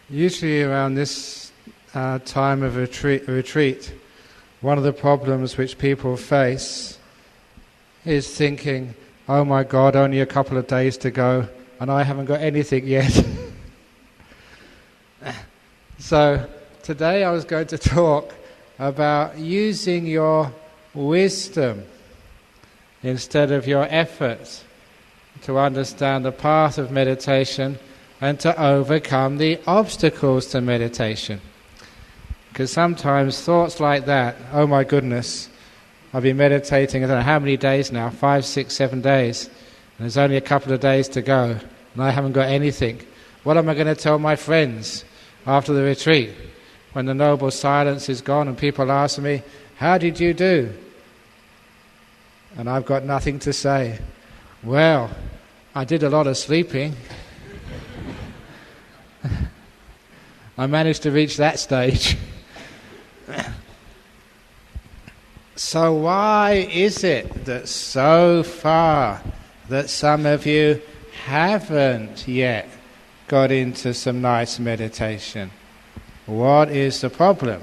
Usually around this time of retreat, one of the problems which people face is thinking, oh my God, only a couple of days to go and I haven't got anything yet. So today I was going to talk about using your wisdom instead of your efforts to understand the path of meditation and to overcome the obstacles to meditation. Because sometimes thoughts like that, oh my goodness, I've been meditating I don't know how many days now, 5, 6, 7 days, and there's only a couple of days to go, and I haven't got anything. What am I going to tell my friends after the retreat when the noble silence is gone and people ask me, how did you do? And I've got nothing to say. Well, I did a lot of sleeping. I managed to reach that stage. So why is it that so far that some of you haven't yet got into some nice meditation? What is the problem?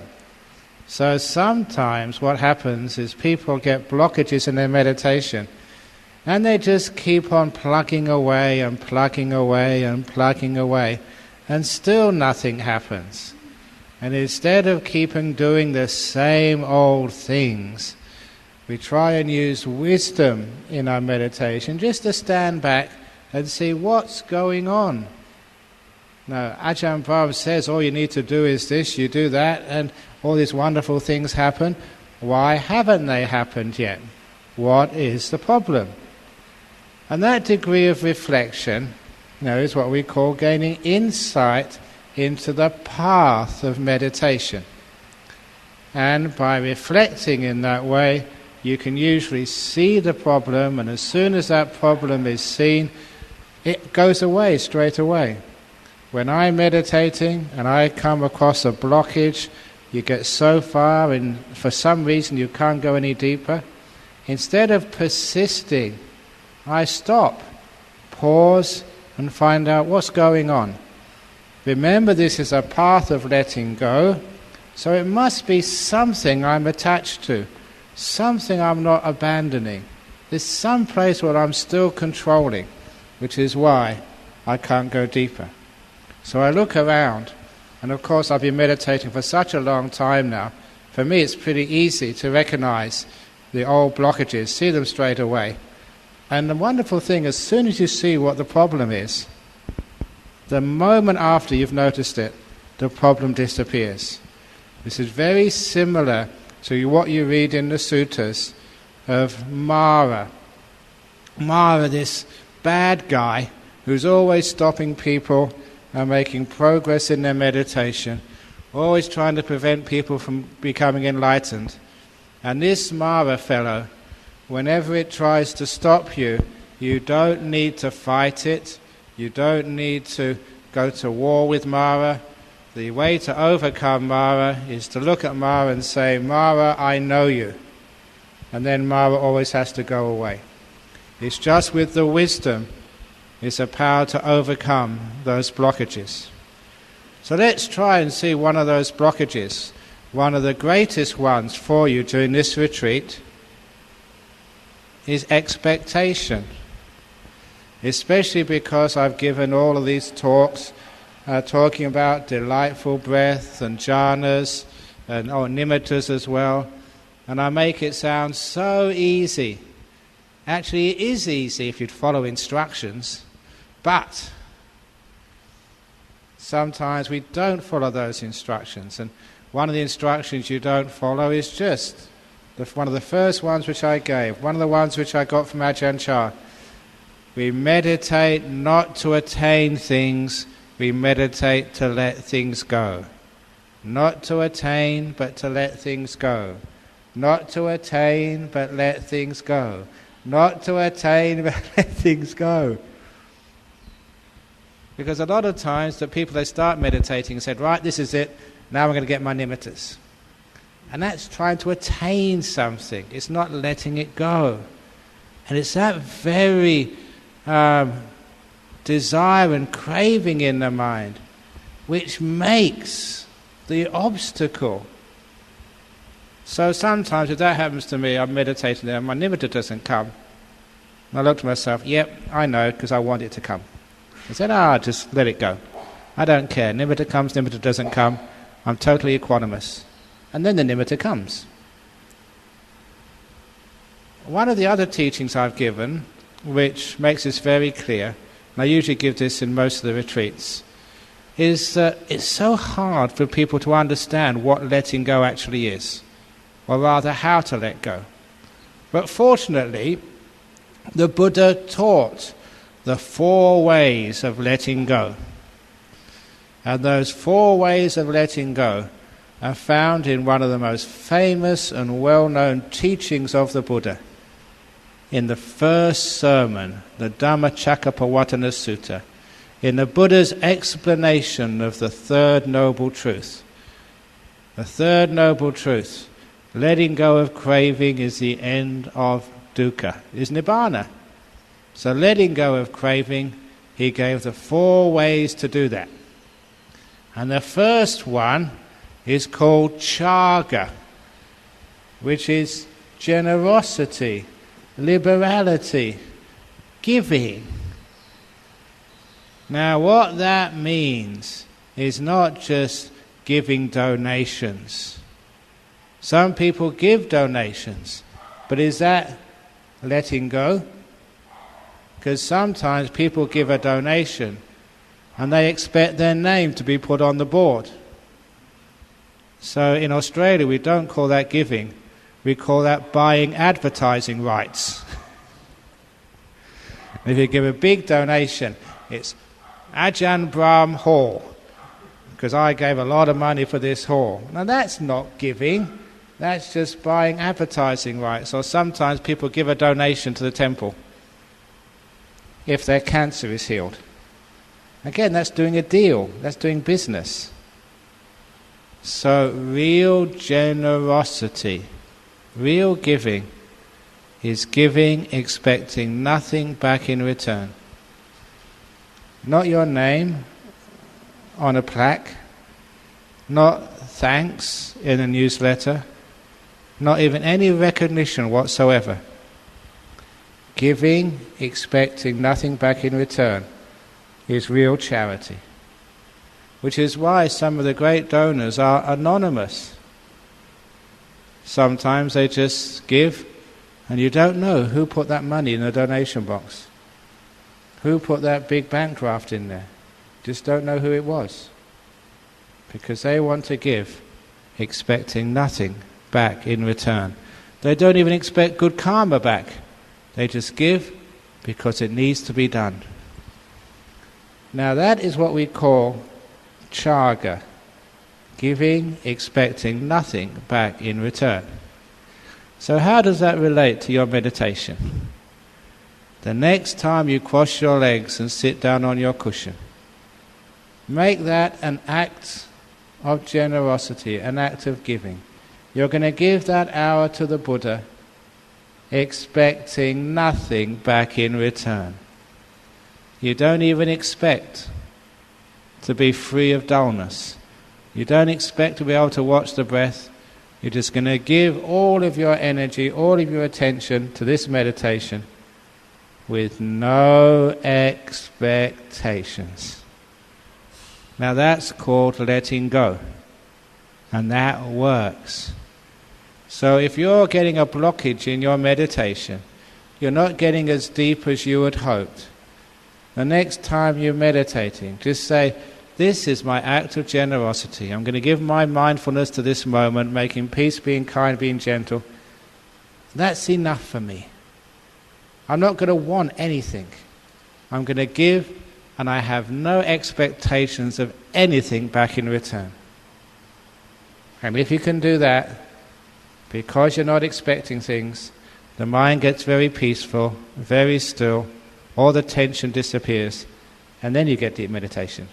So sometimes what happens is people get blockages in their meditation and they just keep on plugging away and plugging away and plugging away, and still nothing happens. And instead of keeping doing the same old things, we try and use wisdom in our meditation just to stand back and see what's going on. Now, Ajahn Brahm says all you need to do is this, you do that, and all these wonderful things happen. Why haven't they happened yet? What is the problem? And that degree of reflection, is what we call gaining insight into the path of meditation. And by reflecting in that way, you can usually see the problem, and as soon as that problem is seen, it goes away straight away. When I'm meditating and I come across a blockage, you get so far and for some reason you can't go any deeper, instead of persisting, I stop, pause, and find out what's going on. Remember, this is a path of letting go, so it must be something I'm attached to, something I'm not abandoning. There's some place where I'm still controlling, which is why I can't go deeper. So I look around, and of course I've been meditating for such a long time now. For me it's pretty easy to recognize the old blockages, see them straight away. And the wonderful thing, as soon as you see what the problem is, the moment after you've noticed it, the problem disappears. This is very similar to what you read in the suttas of Mara. Mara, this bad guy who's always stopping people and making progress in their meditation, always trying to prevent people from becoming enlightened. And this Mara fellow, whenever it tries to stop you, you don't need to fight it, you don't need to go to war with Mara. The way to overcome Mara is to look at Mara and say, Mara, I know you. And then Mara always has to go away. It's just with the wisdom, it's a power to overcome those blockages. So let's try and see one of those blockages, one of the greatest ones for you during this retreat, is expectation. Especially because I've given all of these talks talking about delightful breath and jhanas and nimittas as well, and I make it sound so easy. Actually, it is easy if you'd follow instructions, but sometimes we don't follow those instructions, and one of the instructions you don't follow is just one of the first ones which I gave, one of the ones which I got from Ajahn Brahm. We meditate not to attain things, we meditate to let things go. Not to attain, but to let things go. Not to attain, but let things go. Not to attain, but let things go. Because a lot of times the people, they start meditating and said, right, this is it, now I'm going to get my nimittas. And that's trying to attain something. It's not letting it go. And it's that very desire and craving in the mind, which makes the obstacle. So sometimes if that happens to me, I'm meditating there, my nimitta doesn't come. And I look to myself, yep, I know, because I want it to come. I said, just let it go. I don't care. Nimitta comes, nimitta doesn't come. I'm totally equanimous. And then the nimitta comes. One of the other teachings I've given, which makes this very clear, and I usually give this in most of the retreats, is that it's so hard for people to understand what letting go actually is, or rather how to let go. But fortunately, the Buddha taught the 4 ways of letting go. And those 4 ways of letting go are found in one of the most famous and well-known teachings of the Buddha. In the first sermon, the Dhammacakkappavattana Sutta, in the Buddha's explanation of the third noble truth. The third noble truth, letting go of craving is the end of dukkha, is nibbana. So letting go of craving, he gave the 4 ways to do that. And the first one is called chaga, which is generosity, liberality, giving. Now what that means is not just giving donations. Some people give donations, but is that letting go? Because sometimes people give a donation and they expect their name to be put on the board. So in Australia we don't call that giving, we call that buying advertising rights. If you give a big donation, it's Ajahn Brahm Hall, because I gave a lot of money for this hall. Now that's not giving, that's just buying advertising rights. Or sometimes people give a donation to the temple if their cancer is healed. Again, that's doing a deal, that's doing business. So real generosity, real giving, is giving expecting nothing back in return. Not your name on a plaque, not thanks in a newsletter, not even any recognition whatsoever. Giving expecting nothing back in return is real charity. Which is why some of the great donors are anonymous. Sometimes they just give and you don't know who put that money in the donation box. Who put that big bank draft in there? Just don't know who it was. Because they want to give expecting nothing back in return. They don't even expect good karma back. They just give because it needs to be done. Now that is what we call chaga, giving expecting nothing back in return. So how does that relate to your meditation? The next time you cross your legs and sit down on your cushion, make that an act of generosity, an act of giving. You're going to give that hour to the Buddha expecting nothing back in return. You don't even expect to be free of dullness. You don't expect to be able to watch the breath. You're just going to give all of your energy, all of your attention to this meditation with no expectations. Now that's called letting go. And that works. So if you're getting a blockage in your meditation, you're not getting as deep as you had hoped, the next time you're meditating, just say, this is my act of generosity. I'm going to give my mindfulness to this moment, making peace, being kind, being gentle. That's enough for me. I'm not going to want anything. I'm going to give, and I have no expectations of anything back in return. And if you can do that, because you're not expecting things, the mind gets very peaceful, very still, all the tension disappears, and then you get deep meditation.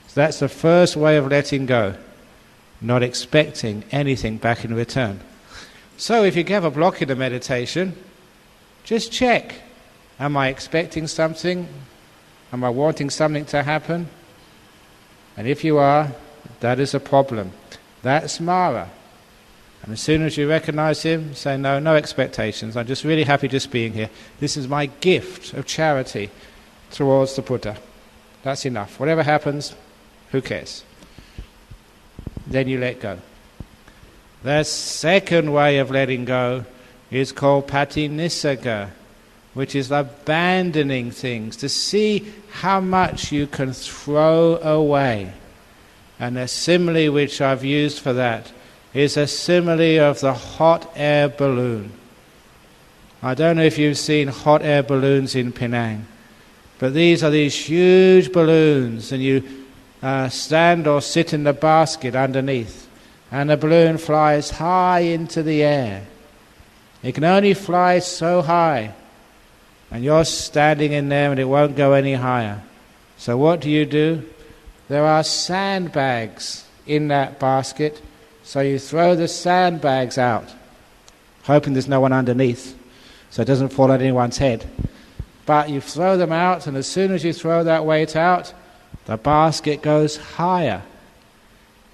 So that's the first way of letting go, not expecting anything back in return. So if you have a block in the meditation, just check. Am I expecting something Am I wanting something to happen? And if you are, that is a problem. That's Mara. And as soon as you recognize him, say, no expectations. I'm just really happy just being here. This is my gift of charity towards the Buddha. That's enough. Whatever happens, who cares? Then you let go. The second way of letting go is called Patinissagga, which is abandoning things, to see how much you can throw away. And a simile which I've used for that is a simile of the hot air balloon. I don't know if you've seen hot air balloons in Penang, but these are these huge balloons, and you stand or sit in the basket underneath, and the balloon flies high into the air. It can only fly so high, and you're standing in there and it won't go any higher. So what do? There are sandbags in that basket, so you throw the sandbags out, hoping there's no one underneath, so it doesn't fall on anyone's head. But you throw them out, and as soon as you throw that weight out, the basket goes higher.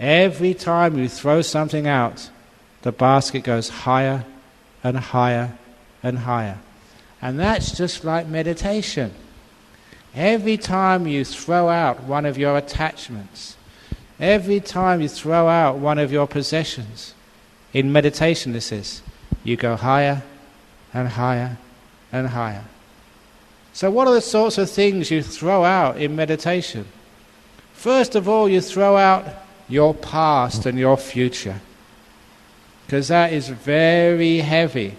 Every time you throw something out, the basket goes higher and higher and higher. And that's just like meditation. Every time you throw out one of your attachments, every time you throw out one of your possessions, in meditation this is, you go higher and higher and higher. So what are the sorts of things you throw out in meditation? First of all, you throw out your past and your future, because that is very heavy,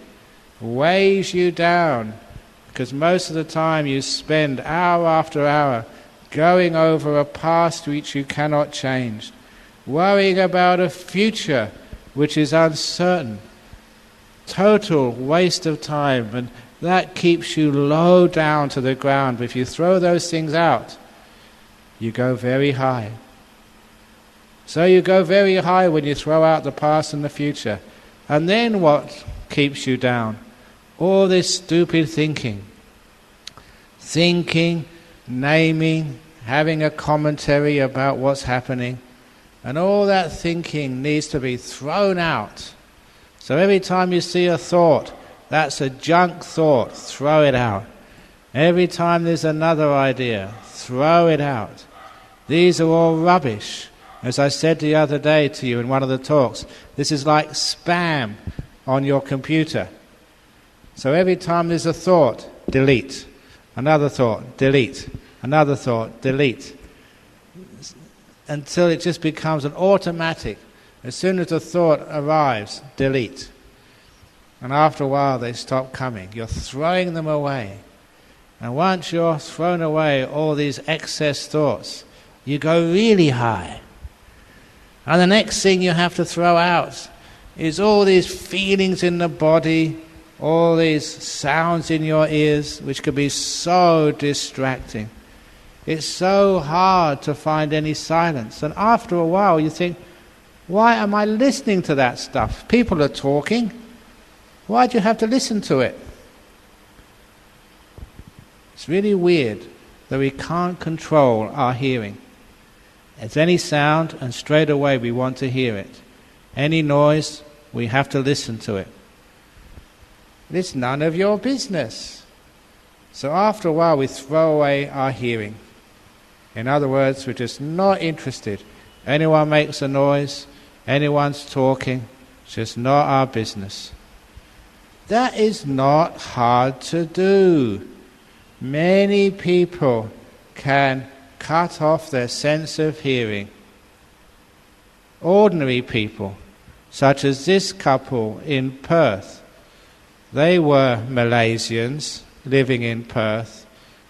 weighs you down, because most of the time you spend hour after hour going over a past which you cannot change, worrying about a future which is uncertain. Total waste of time, and that keeps you low down to the ground. But if you throw those things out, you go very high. So you go very high when you throw out the past and the future. And then what keeps you down? All this stupid thinking. Thinking, naming, having a commentary about what's happening. And all that thinking needs to be thrown out. So every time you see a thought, that's a junk thought, throw it out. Every time there's another idea, throw it out. These are all rubbish. As I said the other day to you in one of the talks, this is like spam on your computer. So every time there's a thought, delete. Another thought, delete. Another thought, delete. Until it just becomes an automatic. As soon as a thought arrives, delete. And after a while they stop coming. You're throwing them away. And once you're thrown away all these excess thoughts, you go really high. And the next thing you have to throw out is all these feelings in the body, all these sounds in your ears, which can be so distracting. It's so hard to find any silence. And after a while you think, why am I listening to that stuff? People are talking. Why do you have to listen to it? It's really weird that we can't control our hearing. It's any sound and straight away we want to hear it. Any noise, we have to listen to it. It's none of your business. So after a while we throw away our hearing. In other words, we're just not interested. Anyone makes a noise, anyone's talking, it's just not our business. That is not hard to do. Many people can cut off their sense of hearing. Ordinary people, such as this couple in Perth. They were Malaysians living in Perth,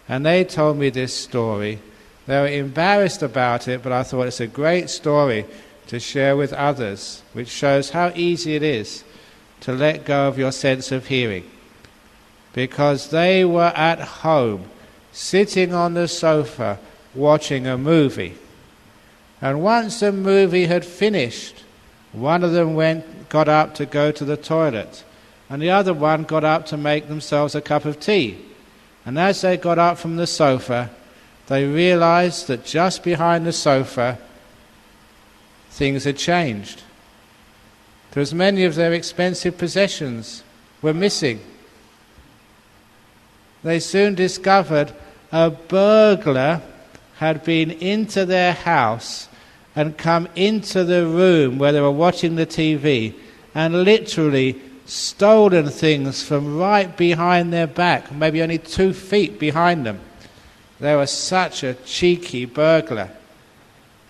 and they told me this story. They were embarrassed about it, but I thought it's a great story to share with others, which shows how easy it is to let go of your sense of hearing. Because they were at home, sitting on the sofa, watching a movie. And once the movie had finished, one of them got up to go to the toilet, and the other one got up to make themselves a cup of tea. And as they got up from the sofa, they realized that just behind the sofa, things had changed. Because many of their expensive possessions were missing. They soon discovered a burglar had been into their house and come into the room where they were watching the TV and literally stolen things from right behind their back, maybe only 2 feet behind them. They were such a cheeky burglar.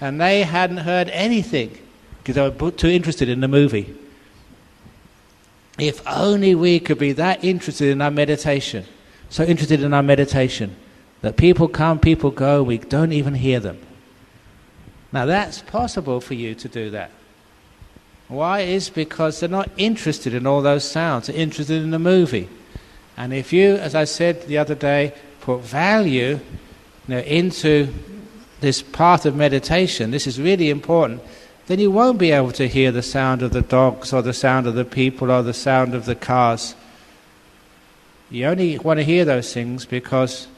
And they hadn't heard anything because they were too interested in the movie. If only we could be that interested in our meditation, so interested in our meditation, that people come, people go, we don't even hear them. Now that's possible for you to do that. Why? Is because they're not interested in all those sounds, they're interested in the movie. And if you, as I said the other day, put value into this path of meditation, this is really important, then you won't be able to hear the sound of the dogs or the sound of the people or the sound of the cars. You only want to hear those things because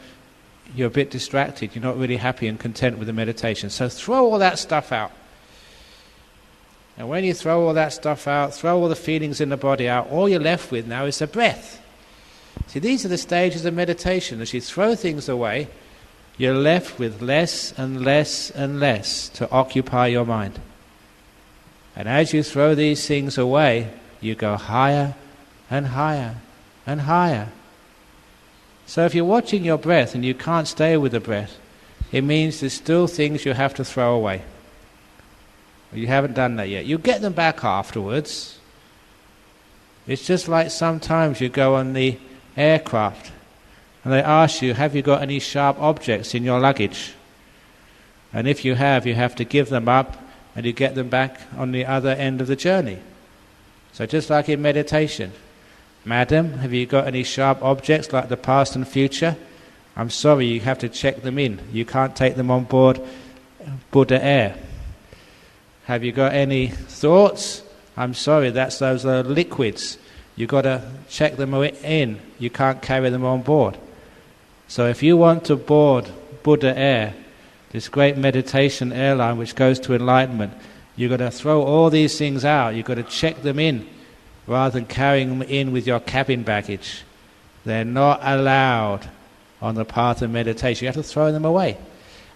you're a bit distracted, you're not really happy and content with the meditation. So throw all that stuff out. And when you throw all that stuff out, throw all the feelings in the body out, all you're left with now is the breath. See, these are the stages of meditation. As you throw things away, you're left with less and less and less to occupy your mind. And as you throw these things away, you go higher and higher and higher. So if you're watching your breath and you can't stay with the breath, it means there's still things you have to throw away. You haven't done that yet. You get them back afterwards. It's just like sometimes you go on the aircraft and they ask you, have you got any sharp objects in your luggage? And if you have to give them up and you get them back on the other end of the journey. So just like in meditation, madam, have you got any sharp objects like the past and future? I'm sorry, you have to check them in. You can't take them on board Buddha Air. Have you got any thoughts? I'm sorry, those are liquids. You've got to check them in. You can't carry them on board. So if you want to board Buddha Air, this great meditation airline which goes to enlightenment, you've got to throw all these things out. You've got to check them in rather than carrying them in with your cabin baggage. They're not allowed on the path of meditation. You have to throw them away.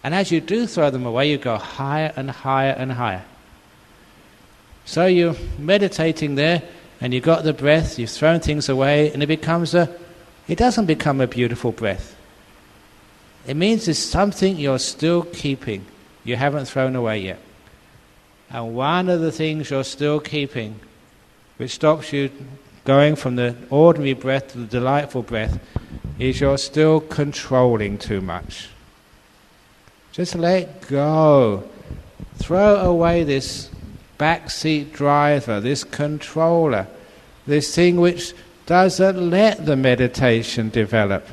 And as you do throw them away, you go higher and higher and higher. So you're meditating there, and you've got the breath, you've thrown things away, and it doesn't become a beautiful breath. It means there's something you're still keeping, you haven't thrown away yet. And one of the things you're still keeping, which stops you going from the ordinary breath to the delightful breath, is you're still controlling too much. Just let go. Throw away this backseat driver, this controller, this thing which doesn't let the meditation develop.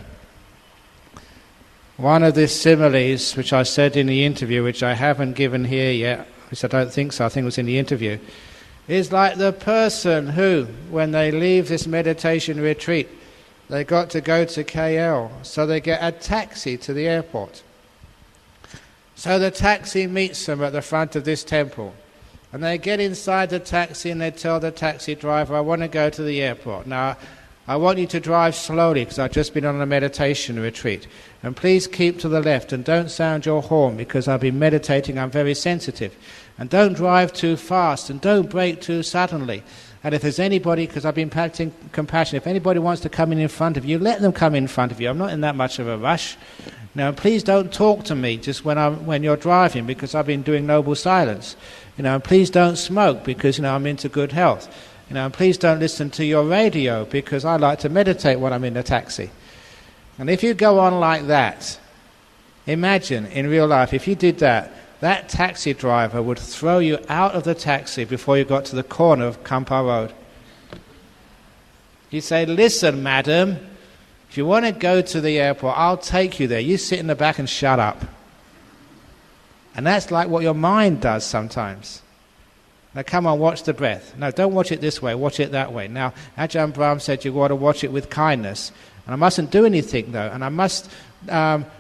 One of the similes, which I said in the interview, which I haven't given here yet, which I don't think so, I think it was in the interview, is like the person who, when they leave this meditation retreat, they got to go to KL, so they get a taxi to the airport. So the taxi meets them at the front of this temple. And they get inside the taxi and they tell the taxi driver, I want to go to the airport. Now, I want you to drive slowly because I've just been on a meditation retreat. And please keep to the left and don't sound your horn because I've been meditating, I'm very sensitive. And don't drive too fast and don't brake too suddenly. And if there's anybody, because I've been practicing compassion, if anybody wants to come in front of you, let them come in front of you. I'm not in that much of a rush. Now, please don't talk to me just when you're driving because I've been doing noble silence. And please don't smoke because, I'm into good health. And please don't listen to your radio because I like to meditate when I'm in the taxi. And if you go on like that, imagine in real life, if you did that, that taxi driver would throw you out of the taxi before you got to the corner of Kampa Road. He'd say, listen, madam, if you want to go to the airport, I'll take you there. You sit in the back and shut up. And that's like what your mind does sometimes. Now come on, watch the breath. No, don't watch it this way, watch it that way. Now, Ajahn Brahm said you've got to watch it with kindness. And I mustn't do anything though, and I must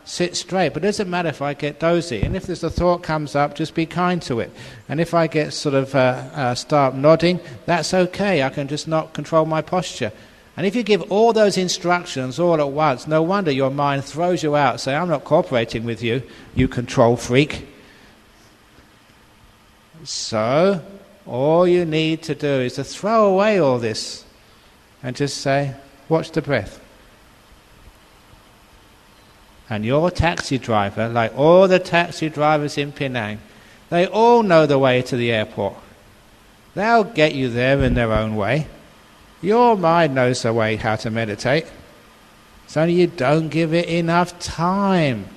sit straight. But it doesn't matter if I get dozy. And if there's a thought comes up, just be kind to it. And if I get sort of start nodding, that's okay. I can just not control my posture. And if you give all those instructions all at once, no wonder your mind throws you out, say, I'm not cooperating with you, you control freak. So, all you need to do is to throw away all this and just say, watch the breath. And your taxi driver, like all the taxi drivers in Penang, they all know the way to the airport. They'll get you there in their own way. Your mind knows the way how to meditate. It's only you don't give it enough time,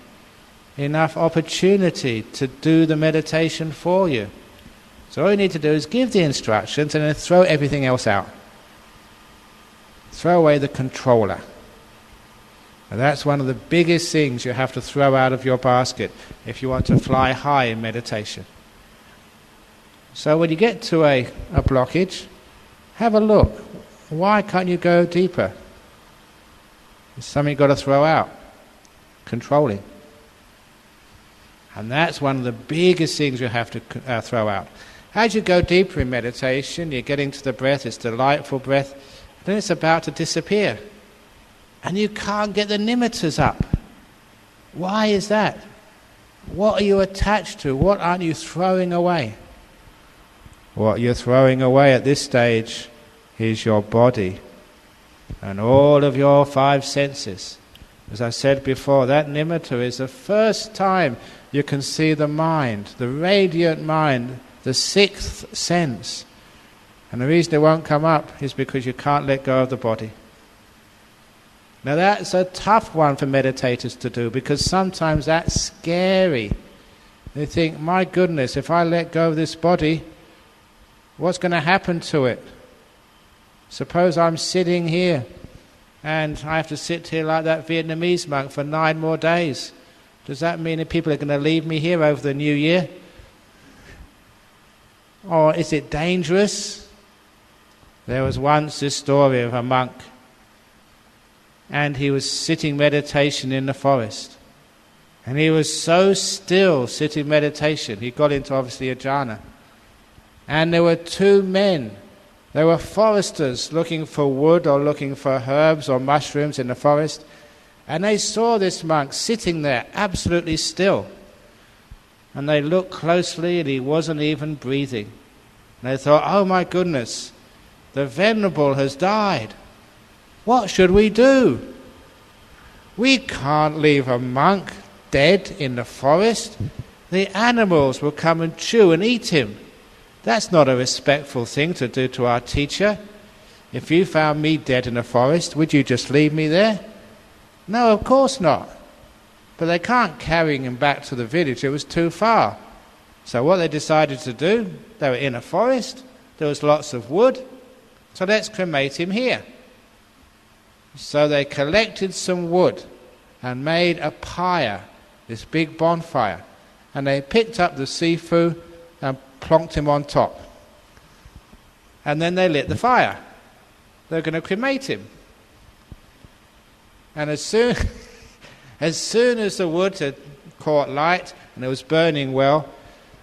enough opportunity to do the meditation for you. So all you need to do is give the instructions and then throw everything else out. Throw away the controller. And that's one of the biggest things you have to throw out of your basket if you want to fly high in meditation. So when you get to a blockage, have a look. Why can't you go deeper? There's something you've got to throw out. Controlling. And that's one of the biggest things you have to throw out. As you go deeper in meditation, you're getting to the breath, it's delightful breath, then it's about to disappear. And you can't get the nimittas up. Why is that? What are you attached to? What aren't you throwing away? What you're throwing away at this stage is your body and all of your 5 senses. As I said before, that nimitta is the first time you can see the mind, the radiant mind, the 6th sense. And the reason it won't come up is because you can't let go of the body. Now that's a tough one for meditators to do, because sometimes that's scary. They think, my goodness, if I let go of this body, what's going to happen to it? Suppose I'm sitting here and I have to sit here like that Vietnamese monk for 9 more days. Does that mean that people are going to leave me here over the new year? Or is it dangerous? There was once this story of a monk, and he was sitting meditation in the forest. And he was so still sitting meditation, he got into obviously a jhana. And there were 2 men. They were foresters looking for wood or looking for herbs or mushrooms in the forest. And they saw this monk sitting there absolutely still. And they looked closely and he wasn't even breathing. And they thought, oh my goodness, the Venerable has died. What should we do? We can't leave a monk dead in the forest. The animals will come and chew and eat him. That's not a respectful thing to do to our teacher. If you found me dead in the forest, would you just leave me there? No, of course not. But they can't carry him back to the village. It was too far. So what they decided to do, they were in a forest, there was lots of wood, so let's cremate him here. So they collected some wood and made a pyre, this big bonfire, and they picked up the sifu and plonked him on top. And then they lit the fire. They're going to cremate him. And as soon as the wood had caught light and it was burning well,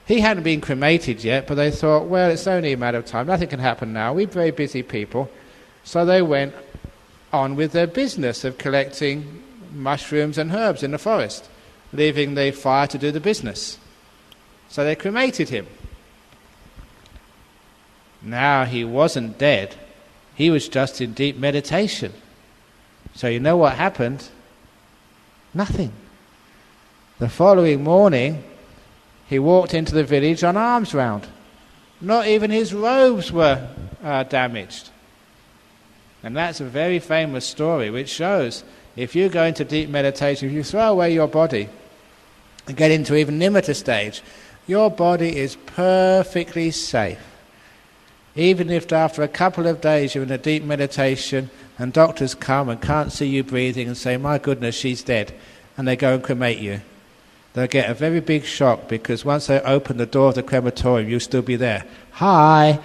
he hadn't been cremated yet, but they thought, well, it's only a matter of time. Nothing can happen now. We're very busy people. So they went on with their business of collecting mushrooms and herbs in the forest, leaving the fire to do the business. So they cremated him. Now he wasn't dead. He was just in deep meditation. So you know what happened? Nothing. The following morning, he walked into the village on arms round. Not even his robes were damaged. And that's a very famous story which shows if you go into deep meditation, if you throw away your body and get into even nimitta stage, your body is perfectly safe. Even if after a couple of days you're in a deep meditation and doctors come and can't see you breathing and say, my goodness, she's dead, and they go and cremate you, they'll get a very big shock, because once they open the door of the crematorium, you'll still be there. Hi!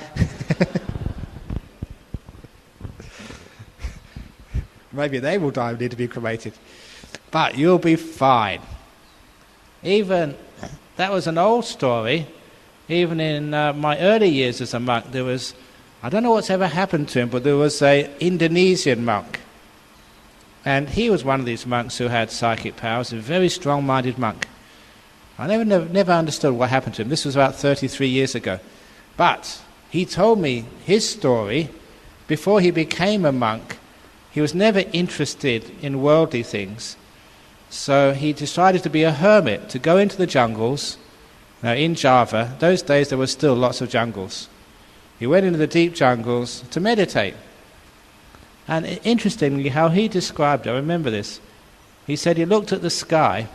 Maybe they will die and need to be cremated. But you'll be fine. Even, that was an old story. Even in my early years as a monk, there was, I don't know what's ever happened to him, but there was an Indonesian monk. And he was one of these monks who had psychic powers, a very strong-minded monk. I never understood what happened to him. This was about 33 years ago. But he told me his story. Before he became a monk, he was never interested in worldly things. So he decided to be a hermit, to go into the jungles. Now in Java, those days there were still lots of jungles. He went into the deep jungles to meditate. And interestingly, how he described it, I remember this. He said he looked at the sky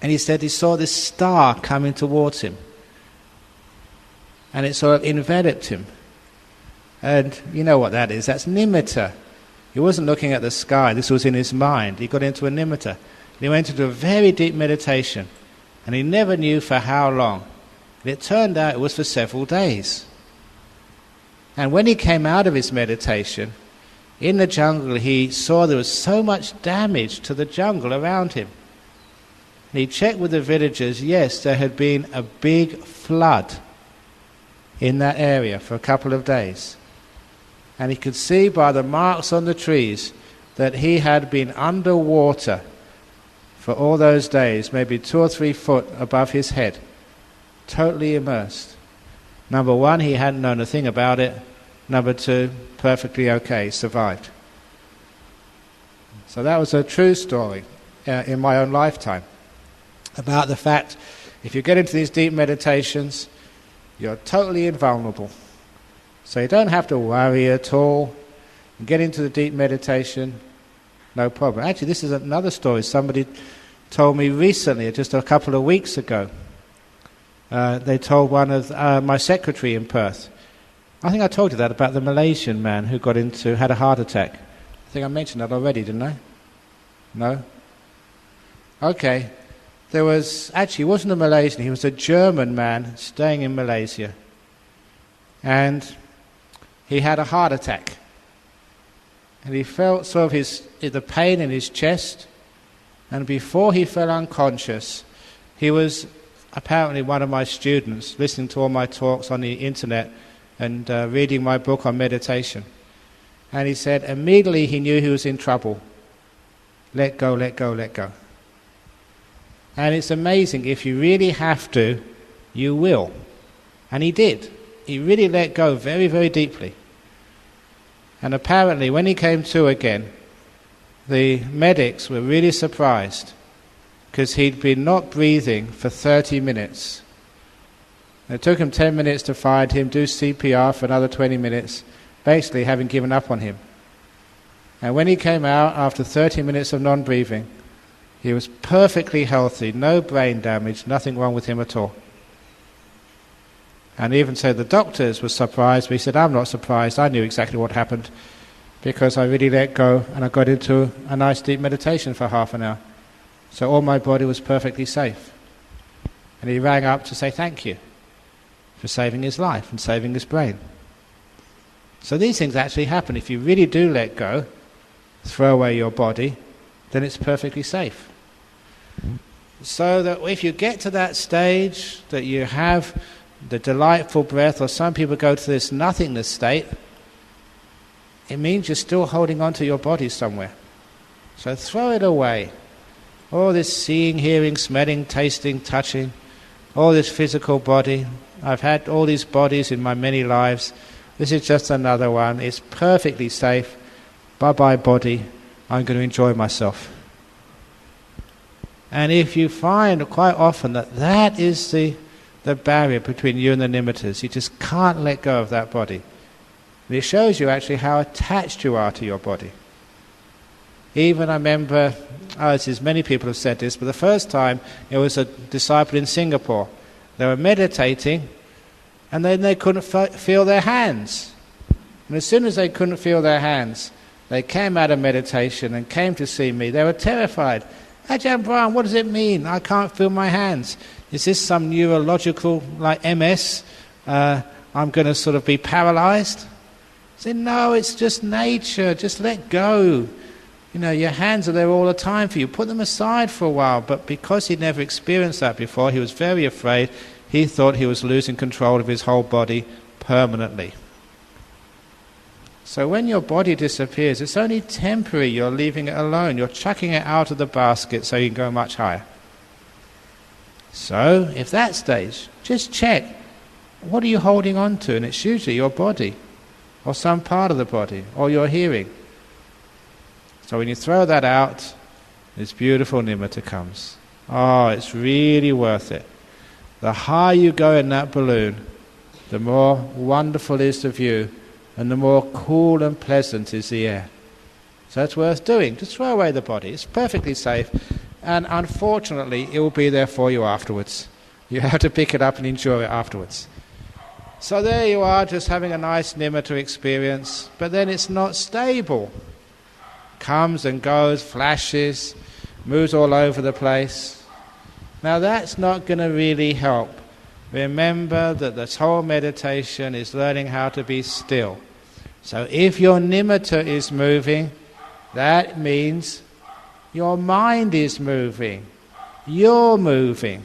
and he said he saw this star coming towards him. And it sort of enveloped him. And you know what that is, that's nimitta. He wasn't looking at the sky, this was in his mind. He got into a nimitta. He went into a very deep meditation. And he never knew for how long. And it turned out it was for several days. And when he came out of his meditation, in the jungle he saw there was so much damage to the jungle around him. And he checked with the villagers, yes, there had been a big flood in that area for a couple of days. And he could see by the marks on the trees that he had been underwater for all those days, maybe 2 or 3 foot above his head, totally immersed. Number one, he hadn't known a thing about it. Number two, perfectly okay, survived. So that was a true story in my own lifetime about the fact if you get into these deep meditations, you're totally invulnerable. So you don't have to worry at all. Get into the deep meditation, no problem. Actually, this is another story somebody told me recently, just a couple of weeks ago. They told one of my secretary in Perth. I think I told you that about the Malaysian man who had a heart attack. I think I mentioned that already, didn't I? No? Okay. He wasn't a Malaysian, he was a German man staying in Malaysia. And he had a heart attack. And he felt sort of the pain in his chest. And before he fell unconscious, he was apparently one of my students, listening to all my talks on the internet and reading my book on meditation. And he said immediately he knew he was in trouble. Let go, let go, let go. And it's amazing, if you really have to, you will. And he did. He really let go very, very deeply. And apparently when he came to again, the medics were really surprised because he'd been not breathing for 30 minutes. It took him 10 minutes to find him, do CPR for another 20 minutes, basically having given up on him. And when he came out after 30 minutes of non-breathing, he was perfectly healthy, no brain damage, nothing wrong with him at all. And even so, the doctors were surprised, but he said, I'm not surprised, I knew exactly what happened, because I really let go and I got into a nice deep meditation for half an hour. So all my body was perfectly safe. And he rang up to say thank you for saving his life and saving his brain. So these things actually happen. If you really do let go, throw away your body, then it's perfectly safe. So that if you get to that stage that you have the delightful breath, or some people go to this nothingness state, it means you're still holding on to your body somewhere. So throw it away. All this seeing, hearing, smelling, tasting, touching, all this physical body. I've had all these bodies in my many lives. This is just another one. It's perfectly safe. Bye-bye body. I'm going to enjoy myself. And if you find quite often that is the barrier between you and the nimittas, you just can't let go of that body. And it shows you actually how attached you are to your body. Even I remember, many people have said this, but the first time it was a disciple in Singapore. They were meditating and then they couldn't feel their hands. And as soon as they couldn't feel their hands, they came out of meditation and came to see me. They were terrified. Ajahn Brahm, what does it mean? I can't feel my hands. Is this some neurological, like MS? I'm going to sort of be paralyzed? Say, no, it's just nature, just let go. Your hands are there all the time for you. Put them aside for a while. But because he'd never experienced that before, he was very afraid. He thought he was losing control of his whole body permanently. So when your body disappears, it's only temporary. You're leaving it alone. You're chucking it out of the basket so you can go much higher. So, if that stage, just check. What are you holding on to? And it's usually your body, or some part of the body, or your hearing. So when you throw that out, this beautiful nimitta comes. Oh, it's really worth it. The higher you go in that balloon, the more wonderful is the view, and the more cool and pleasant is the air. So it's worth doing. Just throw away the body. It's perfectly safe. And unfortunately, it will be there for you afterwards. You have to pick it up and enjoy it afterwards. So there you are, just having a nice nimitta experience. But then it's not stable. Comes and goes, flashes, moves all over the place. Now that's not going to really help. Remember that this whole meditation is learning how to be still. So if your nimitta is moving, that means your mind is moving. You're moving.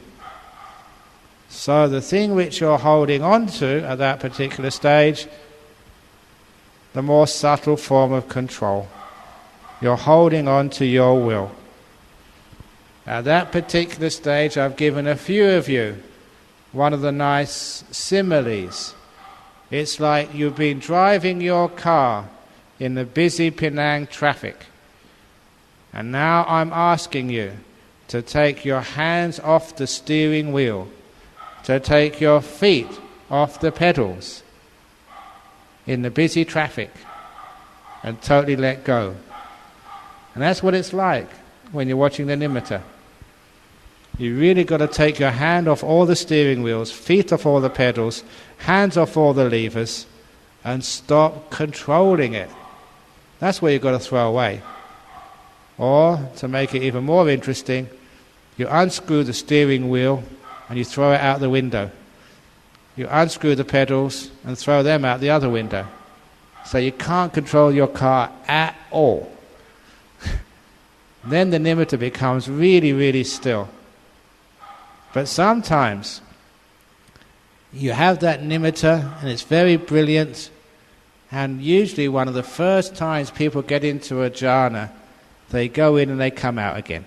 So the thing which you're holding on to at that particular stage, the more subtle form of control. You're holding on to your will. At that particular stage, I've given a few of you one of the nice similes. It's like you've been driving your car in the busy Penang traffic. And now I'm asking you to take your hands off the steering wheel, to take your feet off the pedals in the busy traffic and totally let go. And that's what it's like when you're watching the nimitta. You really got to take your hand off all the steering wheels, feet off all the pedals, hands off all the levers, and stop controlling it. That's what you've got to throw away. Or, to make it even more interesting, you unscrew the steering wheel and you throw it out the window. You unscrew the pedals and throw them out the other window. So you can't control your car at all. Then the nimitta becomes really, really still. But sometimes you have that nimitta and it's very brilliant, and usually one of the first times people get into a jhana, they go in and they come out again.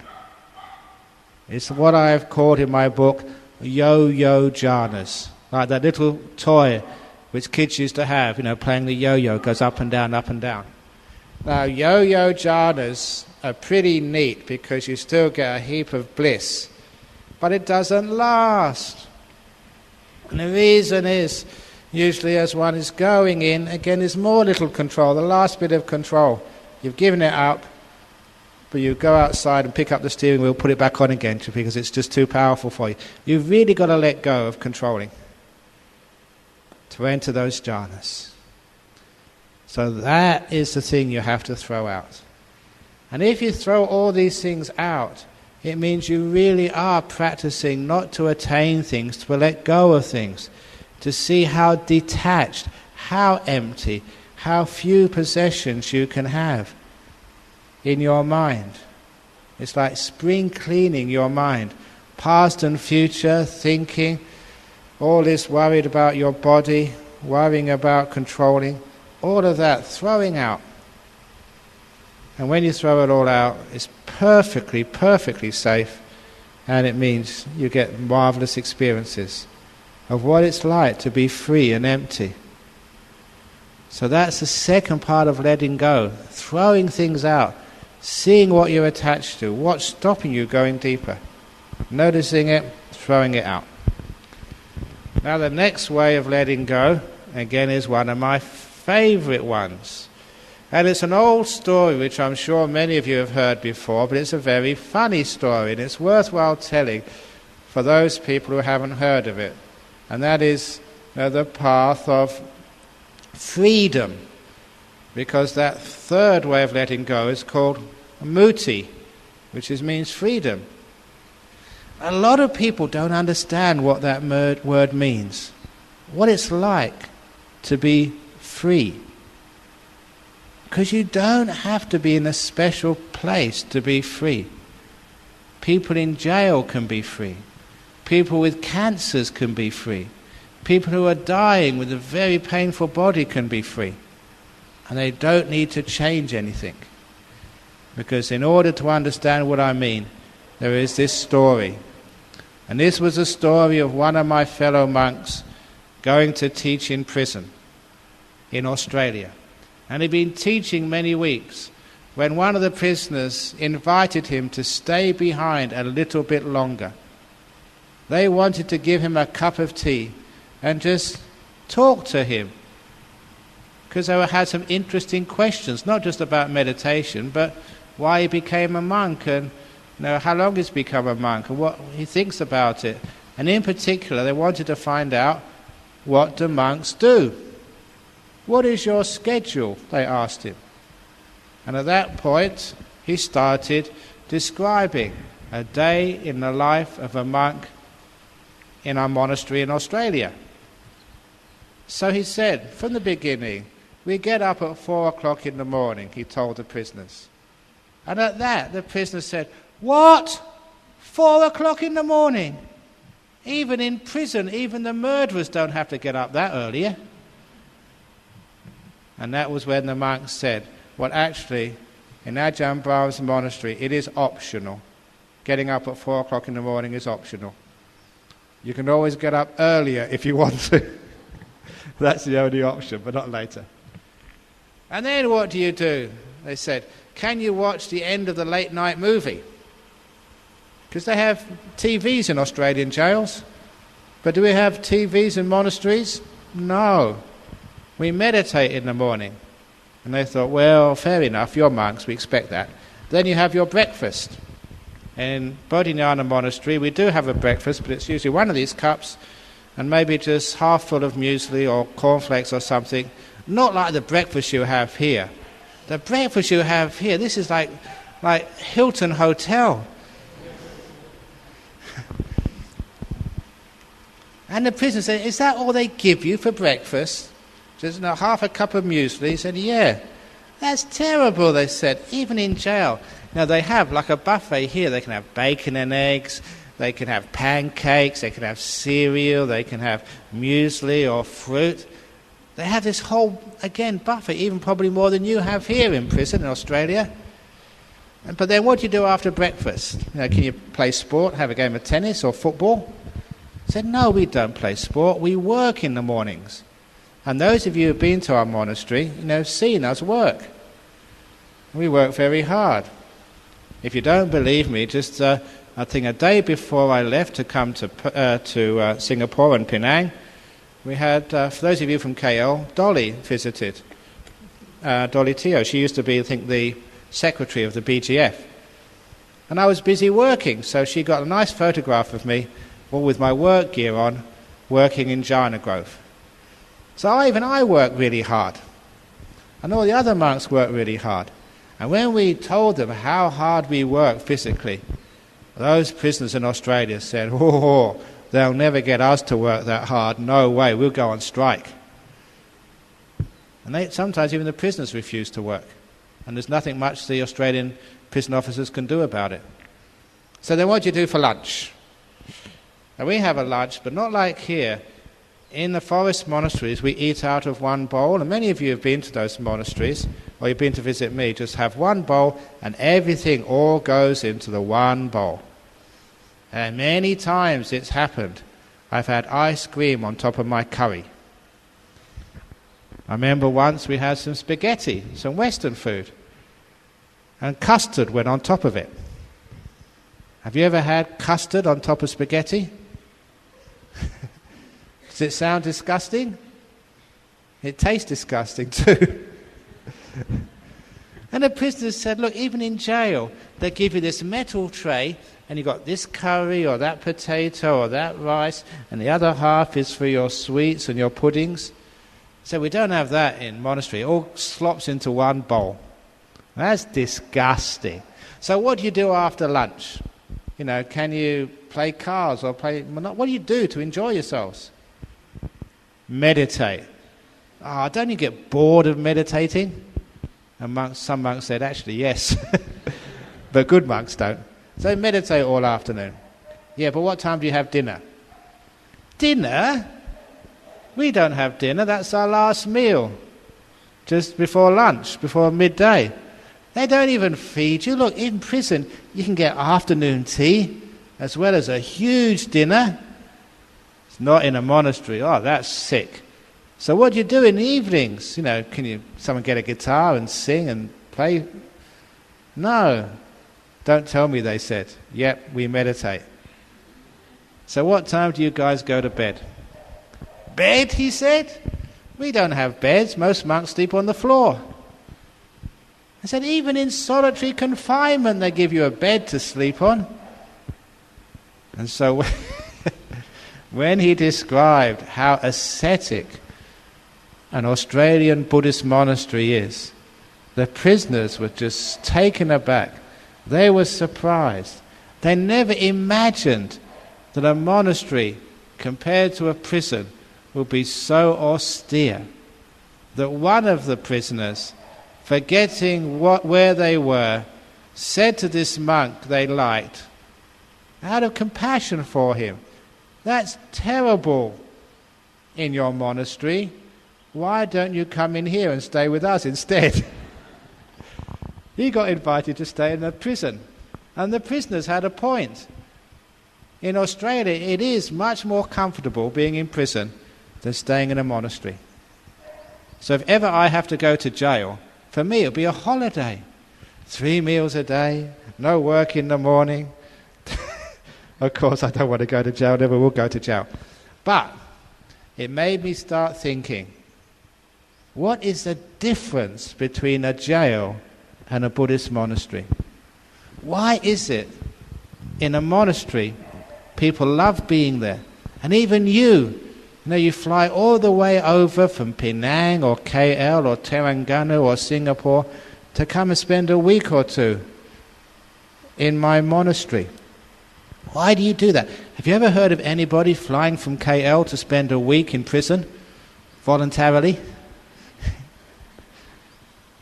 It's what I have called in my book yo-yo jhanas, like that little toy which kids used to have, playing the yo-yo, goes up and down, up and down. Now yo-yo jhanas are pretty neat because you still get a heap of bliss, but it doesn't last. And the reason is, usually as one is going in, again there's more little control, the last bit of control. You've given it up, but you go outside and pick up the steering wheel, put it back on again because it's just too powerful for you. You've really got to let go of controlling to enter those jhanas. So that is the thing you have to throw out. And if you throw all these things out, it means you really are practicing not to attain things, to let go of things, to see how detached, how empty, how few possessions you can have in your mind. It's like spring cleaning your mind. Past and future, thinking, all this worried about your body, worrying about controlling, all of that throwing out. And when you throw it all out, it's perfectly, perfectly safe, and it means you get marvelous experiences of what it's like to be free and empty. So that's the second part of letting go, throwing things out, seeing what you're attached to, what's stopping you going deeper, noticing it, throwing it out. Now the next way of letting go, again, is one of my favorite ones. And it's an old story which I'm sure many of you have heard before, but it's a very funny story and it's worthwhile telling for those people who haven't heard of it. And that is the path of freedom, because that third way of letting go is called muti, which means freedom. A lot of people don't understand what that word means, what it's like to be free. Because you don't have to be in a special place to be free. People in jail can be free. People with cancers can be free. People who are dying with a very painful body can be free. And they don't need to change anything. Because in order to understand what I mean, there is this story. And this was a story of one of my fellow monks going to teach in prison in Australia. And he'd been teaching many weeks when one of the prisoners invited him to stay behind a little bit longer. They wanted to give him a cup of tea and just talk to him, because they had some interesting questions, not just about meditation, but why he became a monk, and how long he's become a monk, and what he thinks about it. And in particular, they wanted to find out, what do monks do? What is your schedule? They asked him. And at that point, he started describing a day in the life of a monk in our monastery in Australia. So he said, from the beginning, we get up at 4 o'clock in the morning, he told the prisoners. And at that, the prisoners said, what? 4 o'clock in the morning? Even in prison, even the murderers don't have to get up that early. And that was when the monks said, well, actually, in Ajahn Brahm's monastery, it is optional. Getting up at 4 o'clock in the morning is optional. You can always get up earlier if you want to. That's the only option, but not later. And then what do you do? They said, can you watch the end of the late night movie? Because they have TVs in Australian jails. But do we have TVs in monasteries? No. We meditate in the morning. And they thought, well, fair enough, you're monks, we expect that. Then you have your breakfast. In Bodhinyana Monastery, we do have a breakfast, but it's usually one of these cups and maybe just half full of muesli or cornflakes or something. Not like the breakfast you have here. The breakfast you have here, this is like Hilton Hotel. And the prisoner said, is that all they give you for breakfast? Just half a cup of muesli. He said, yeah. That's terrible, they said, even in jail. Now they have like a buffet here. They can have bacon and eggs, they can have pancakes, they can have cereal, they can have muesli or fruit. They have this whole, again, buffet, even probably more than you have here in prison in Australia. But then what do you do after breakfast? Can you play sport, have a game of tennis or football? I said, no, we don't play sport, we work in the mornings. And those of you who have been to our monastery, have seen us work. We work very hard. If you don't believe me, just I think a day before I left to come to Singapore and Penang, we had, for those of you from KL, Dolly visited. Dolly Teo. She used to be, I think, the secretary of the BGF. And I was busy working, so she got a nice photograph of me, all with my work gear on, working in Jhana Grove. So even I work really hard. And all the other monks work really hard. And when we told them how hard we work physically, those prisoners in Australia said, oh, they'll never get us to work that hard. No way, we'll go on strike. And sometimes even the prisoners refuse to work. And there's nothing much the Australian prison officers can do about it. So then what do you do for lunch? Now we have a lunch, but not like here. In the forest monasteries, we eat out of one bowl, and many of you have been to those monasteries, or you've been to visit me, just have one bowl, and everything all goes into the one bowl. And many times it's happened. I've had ice cream on top of my curry. I remember once we had some spaghetti, some Western food, and custard went on top of it. Have you ever had custard on top of spaghetti? Does it sound disgusting? It tastes disgusting too. And the prisoners said, look, even in jail, they give you this metal tray, and you've got this curry or that potato or that rice, and the other half is for your sweets and your puddings. So we don't have that in monastery. It all slops into one bowl. That's disgusting. So what do you do after lunch? Can you play cards or what do you do to enjoy yourselves? Meditate. Don't you get bored of meditating? And some monks said, actually, yes. But good monks don't. So they meditate all afternoon. Yeah, but what time do you have dinner? Dinner? We don't have dinner. That's our last meal. Just before lunch, before midday. They don't even feed you. Look, in prison, you can get afternoon tea as well as a huge dinner. It's not in a monastery. Oh, that's sick. So what do you do in the evenings? Can someone get a guitar and sing and play? No. Don't tell me, they said. Yep, we meditate. So what time do you guys go to bed? Bed, he said? We don't have beds. Most monks sleep on the floor. I said, even in solitary confinement they give you a bed to sleep on. And so when he described how ascetic an Australian Buddhist monastery is, the prisoners were just taken aback. They were surprised. They never imagined that a monastery compared to a prison would be so austere that one of the prisoners, forgetting where they were, said to this monk they liked, out of compassion for him, "That's terrible in your monastery. Why don't you come in here and stay with us instead?" He got invited to stay in a prison, and the prisoners had a point. In Australia, it is much more comfortable being in prison than staying in a monastery. So if ever I have to go to jail, for me it'll be a holiday. 3 meals a day, no work in the morning. Of course, I don't want to go to jail, never will go to jail. But it made me start thinking, what is the difference between a jail and a Buddhist monastery? Why is it in a monastery people love being there? And even you fly all the way over from Penang or KL or Terengganu or Singapore to come and spend a week or two in my monastery. Why do you do that? Have you ever heard of anybody flying from KL to spend a week in prison voluntarily?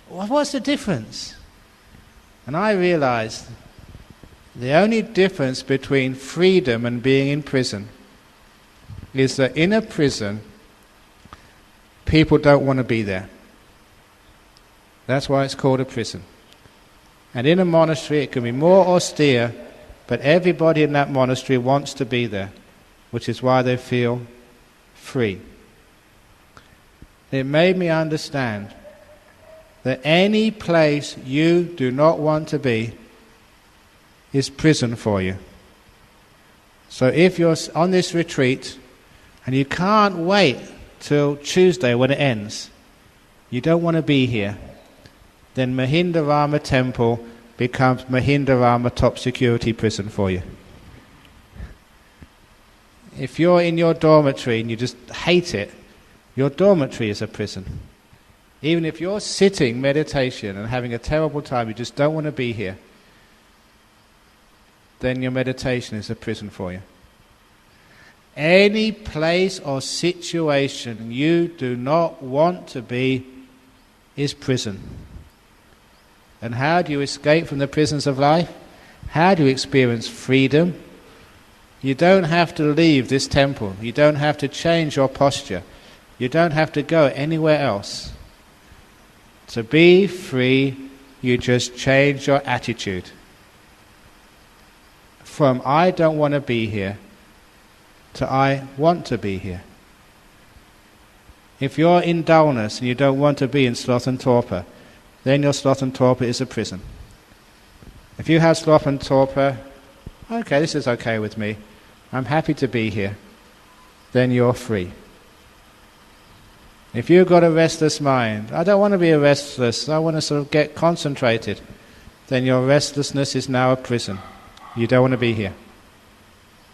What's the difference? And I realized the only difference between freedom and being in prison is that in a prison, people don't want to be there. That's why it's called a prison. And in a monastery, it can be more austere, but everybody in that monastery wants to be there, which is why they feel free. It made me understand that any place you do not want to be is prison for you. So if you're on this retreat and you can't wait till Tuesday when it ends, you don't want to be here, then Mahindarama Temple becomes Mahindarama top security prison for you. If you're in your dormitory and you just hate it, your dormitory is a prison. Even if you're sitting meditation and having a terrible time, you just don't want to be here, then your meditation is a prison for you. Any place or situation you do not want to be is prison. And how do you escape from the prisons of life? How do you experience freedom? You don't have to leave this temple. You don't have to change your posture. You don't have to go anywhere else. To be free, you just change your attitude. From I don't want to be here to I want to be here. If you're in dullness and you don't want to be in sloth and torpor, then your sloth and torpor is a prison. If you have sloth and torpor, okay, this is okay with me, I'm happy to be here, then you're free. If you've got a restless mind, I don't want to be restless, I want to sort of get concentrated, then your restlessness is now a prison. You don't want to be here.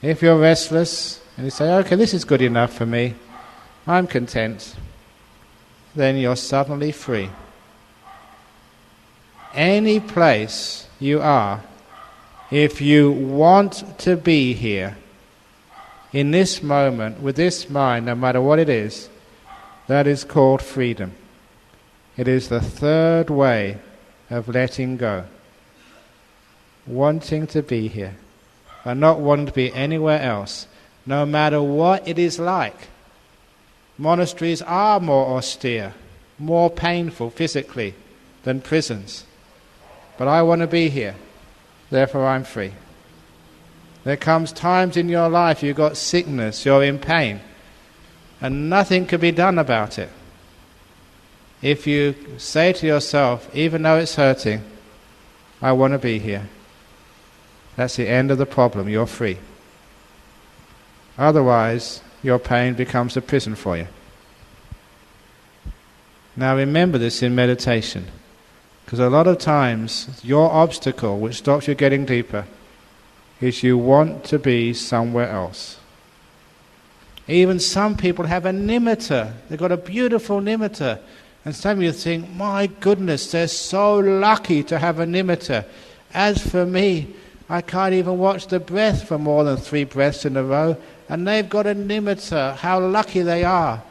If you're restless and you say, okay, this is good enough for me, I'm content, then you're suddenly free. Any place you are, if you want to be here, in this moment, with this mind, no matter what it is, that is called freedom. It is the third way of letting go. Wanting to be here, but not wanting to be anywhere else, no matter what it is like. Monasteries are more austere, more painful physically than prisons. But I want to be here, therefore I'm free. There comes times in your life you've got sickness, you're in pain, and nothing can be done about it. If you say to yourself, even though it's hurting, I want to be here, that's the end of the problem, you're free. Otherwise, your pain becomes a prison for you. Now remember this in meditation, because a lot of times your obstacle, which stops you getting deeper, is you want to be somewhere else. Even some people have a nimitta. They've got a beautiful nimitta. And some of you think, my goodness, they're so lucky to have a nimitta. As for me, I can't even watch the breath for more than 3 breaths in a row, and they've got a nimitta. How lucky they are.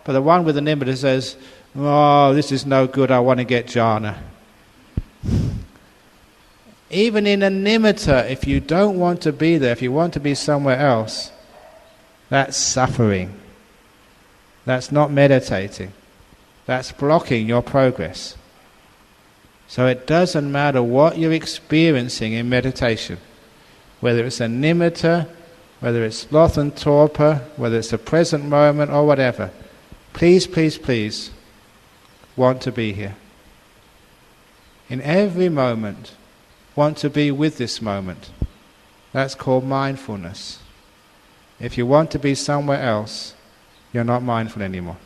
But the one with the nimitta says, oh, this is no good, I want to get jhana. Even in a nimitta, if you don't want to be there, if you want to be somewhere else, that's suffering. That's not meditating. That's blocking your progress. So it doesn't matter what you're experiencing in meditation, whether it's a nimitta, whether it's sloth and torpor, whether it's a present moment or whatever. Please, please, please, want to be here. In every moment, want to be with this moment. That's called mindfulness. If you want to be somewhere else, you're not mindful anymore.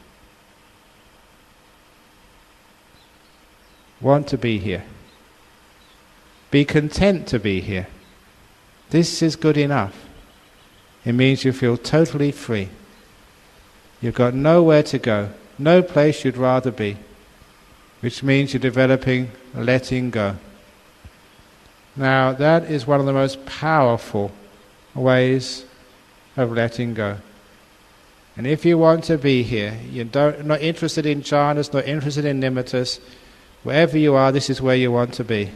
Want to be here. Be content to be here. This is good enough. It means you feel totally free. You've got nowhere to go, no place you'd rather be, which means you're developing letting go. Now that is one of the most powerful ways of letting go. And if you want to be here, you're not interested in jhanas, not interested in nimittas, wherever you are, this is where you want to be.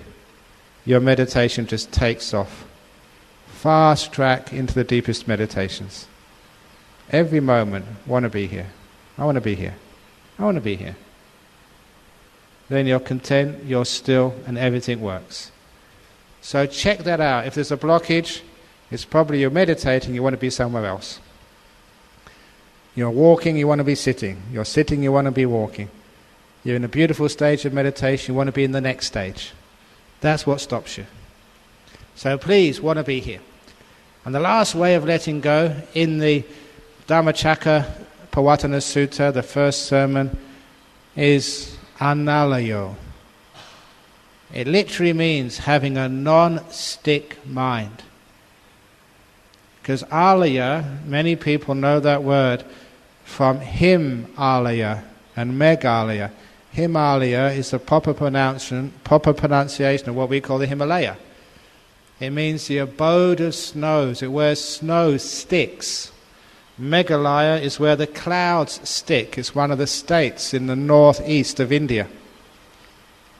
Your meditation just takes off. Fast track into the deepest meditations. Every moment, want to be here. I want to be here. I want to be here. Then you're content, you're still, and everything works. So check that out. If there's a blockage, it's probably you're meditating, you want to be somewhere else. You're walking, you want to be sitting. You're sitting, you want to be walking. You're in a beautiful stage of meditation, you want to be in the next stage. That's what stops you. So please, want to be here. And the last way of letting go, in the Dhammacakka Pavattana Sutta, the first sermon, is analayo. It literally means having a non-stick mind. Because alaya, many people know that word from Himalaya and Meghalaya. Himalaya is the proper pronunciation of what we call the Himalaya. It means the abode of snows. It where snow sticks. Meghalaya is where the clouds stick. It's one of the states in the northeast of India.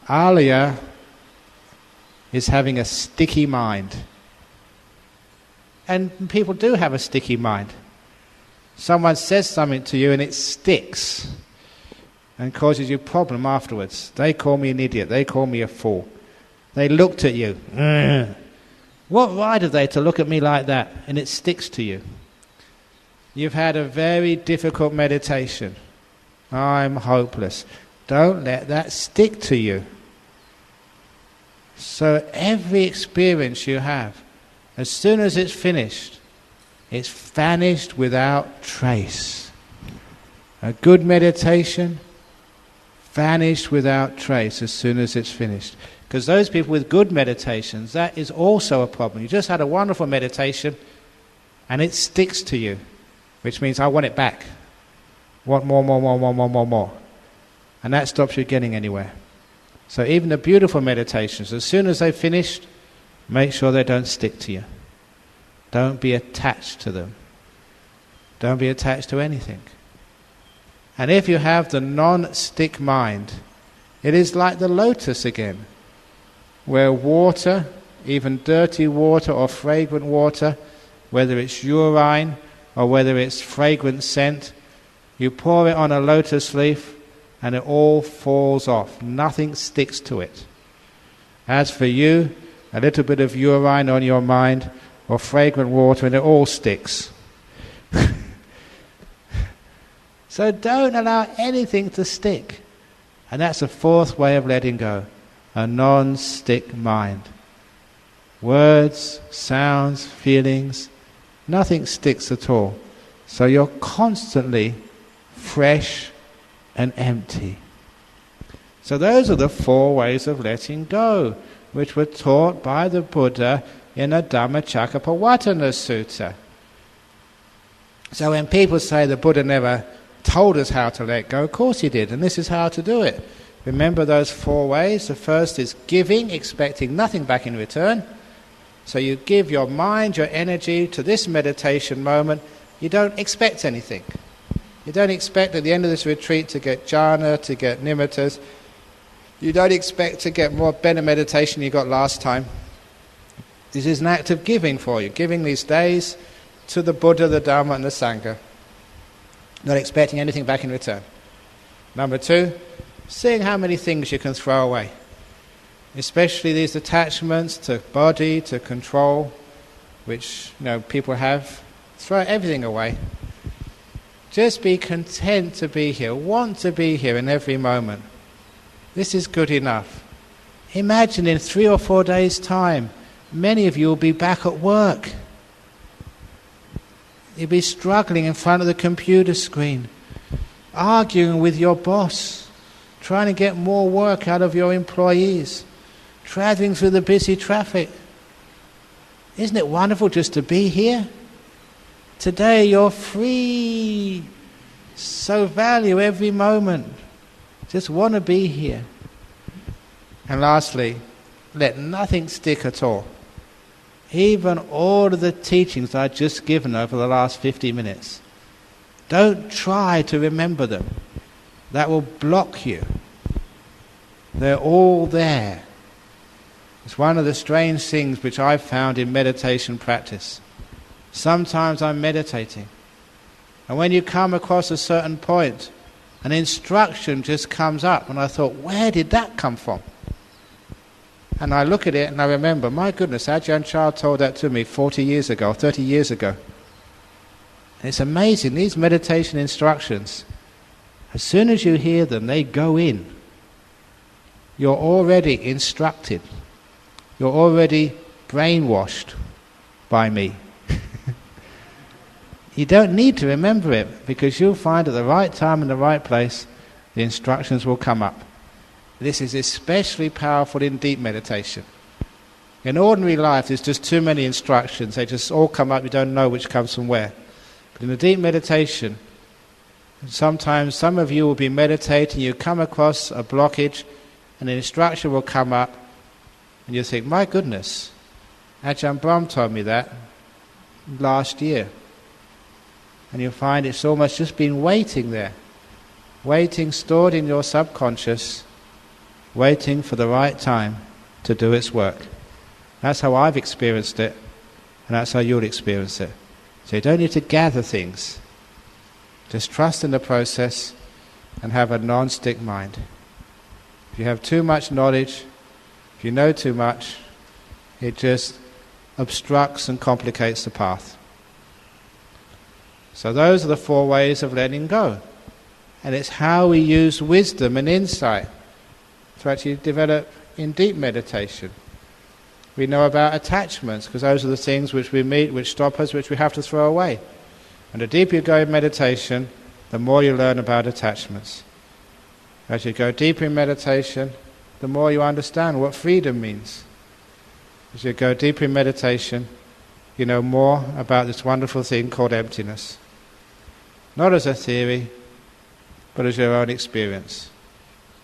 Alaya is having a sticky mind. And people do have a sticky mind. Someone says something to you and it sticks and causes you problem afterwards. They call me an idiot. They call me a fool. They looked at you. What right have they to look at me like that? And it sticks to you. You've had a very difficult meditation. I'm hopeless. Don't let that stick to you. So every experience you have, as soon as it's finished, it's vanished without trace. A good meditation, vanished without trace as soon as it's finished. Because those people with good meditations, that is also a problem. You just had a wonderful meditation and it sticks to you, which means I want it back. Want more. And that stops you getting anywhere. So even the beautiful meditations, as soon as they've finished, make sure they don't stick to you. Don't be attached to them. Don't be attached to anything. And if you have the non-stick mind, It is like the lotus again, where water, even dirty water or fragrant water, whether it's urine or whether it's fragrant scent, you pour it on a lotus leaf and it all falls off. Nothing sticks to it. As for you, a little bit of urine on your mind or fragrant water and it all sticks. So don't allow anything to stick. And that's the fourth way of letting go. A non-stick mind. Words, sounds, feelings, nothing sticks at all. So you're constantly fresh and empty. So those are the 4 ways of letting go, which were taught by the Buddha in the Dhammacakkappavattana Sutta. So when people say the Buddha never told us how to let go, of course he did, and this is how to do it. Remember those 4 ways? The first is giving, expecting nothing back in return. So you give your mind, your energy to this meditation moment. You don't expect anything. You don't expect at the end of this retreat to get jhana, to get nimittas. You don't expect to get more better meditation you got last time. This is an act of giving for you, giving these days to the Buddha, the Dhamma and the Sangha. Not expecting anything back in return. Number 2, seeing how many things you can throw away. Especially these attachments to body, to control, which people have. Throw everything away. Just be content to be here. Want to be here in every moment. This is good enough. Imagine in 3 or 4 days' time, many of you will be back at work. You'll be struggling in front of the computer screen, arguing with your boss, trying to get more work out of your employees, travelling through the busy traffic. Isn't it wonderful just to be here? Today you're free, so value every moment. Just want to be here. And lastly, let nothing stick at all. Even all of the teachings I've just given over the last 50 minutes. Don't try to remember them. That will block you. They're all there. It's one of the strange things which I've found in meditation practice. Sometimes I'm meditating, and when you come across a certain point, an instruction just comes up, and I thought, where did that come from? And I look at it and I remember, my goodness, Ajahn Chah told that to me 40 years ago, 30 years ago. And it's amazing, these meditation instructions, as soon as you hear them, they go in. You're already instructed. You're already brainwashed by me. You don't need to remember it, because you'll find at the right time and the right place, the instructions will come up. This is especially powerful in deep meditation. In ordinary life, there's just too many instructions. They just all come up, you don't know which comes from where. But in a deep meditation, sometimes some of you will be meditating, you come across a blockage, and an instruction will come up, and you think, my goodness, Ajahn Brahm told me that last year. And you'll find it's almost just been waiting there. Waiting, stored in your subconscious, waiting for the right time to do its work. That's how I've experienced it, and that's how you'll experience it. So you don't need to gather things. Just trust in the process and have a non-stick mind. If you have too much knowledge, if you know too much, it just obstructs and complicates the path. So those are the 4 ways of letting go. And it's how we use wisdom and insight to actually develop in deep meditation. We know about attachments, because those are the things which we meet, which stop us, which we have to throw away. And the deeper you go in meditation, the more you learn about attachments. As you go deeper in meditation, the more you understand what freedom means. As you go deeper in meditation, you know more about this wonderful thing called emptiness. Not as a theory, but as your own experience.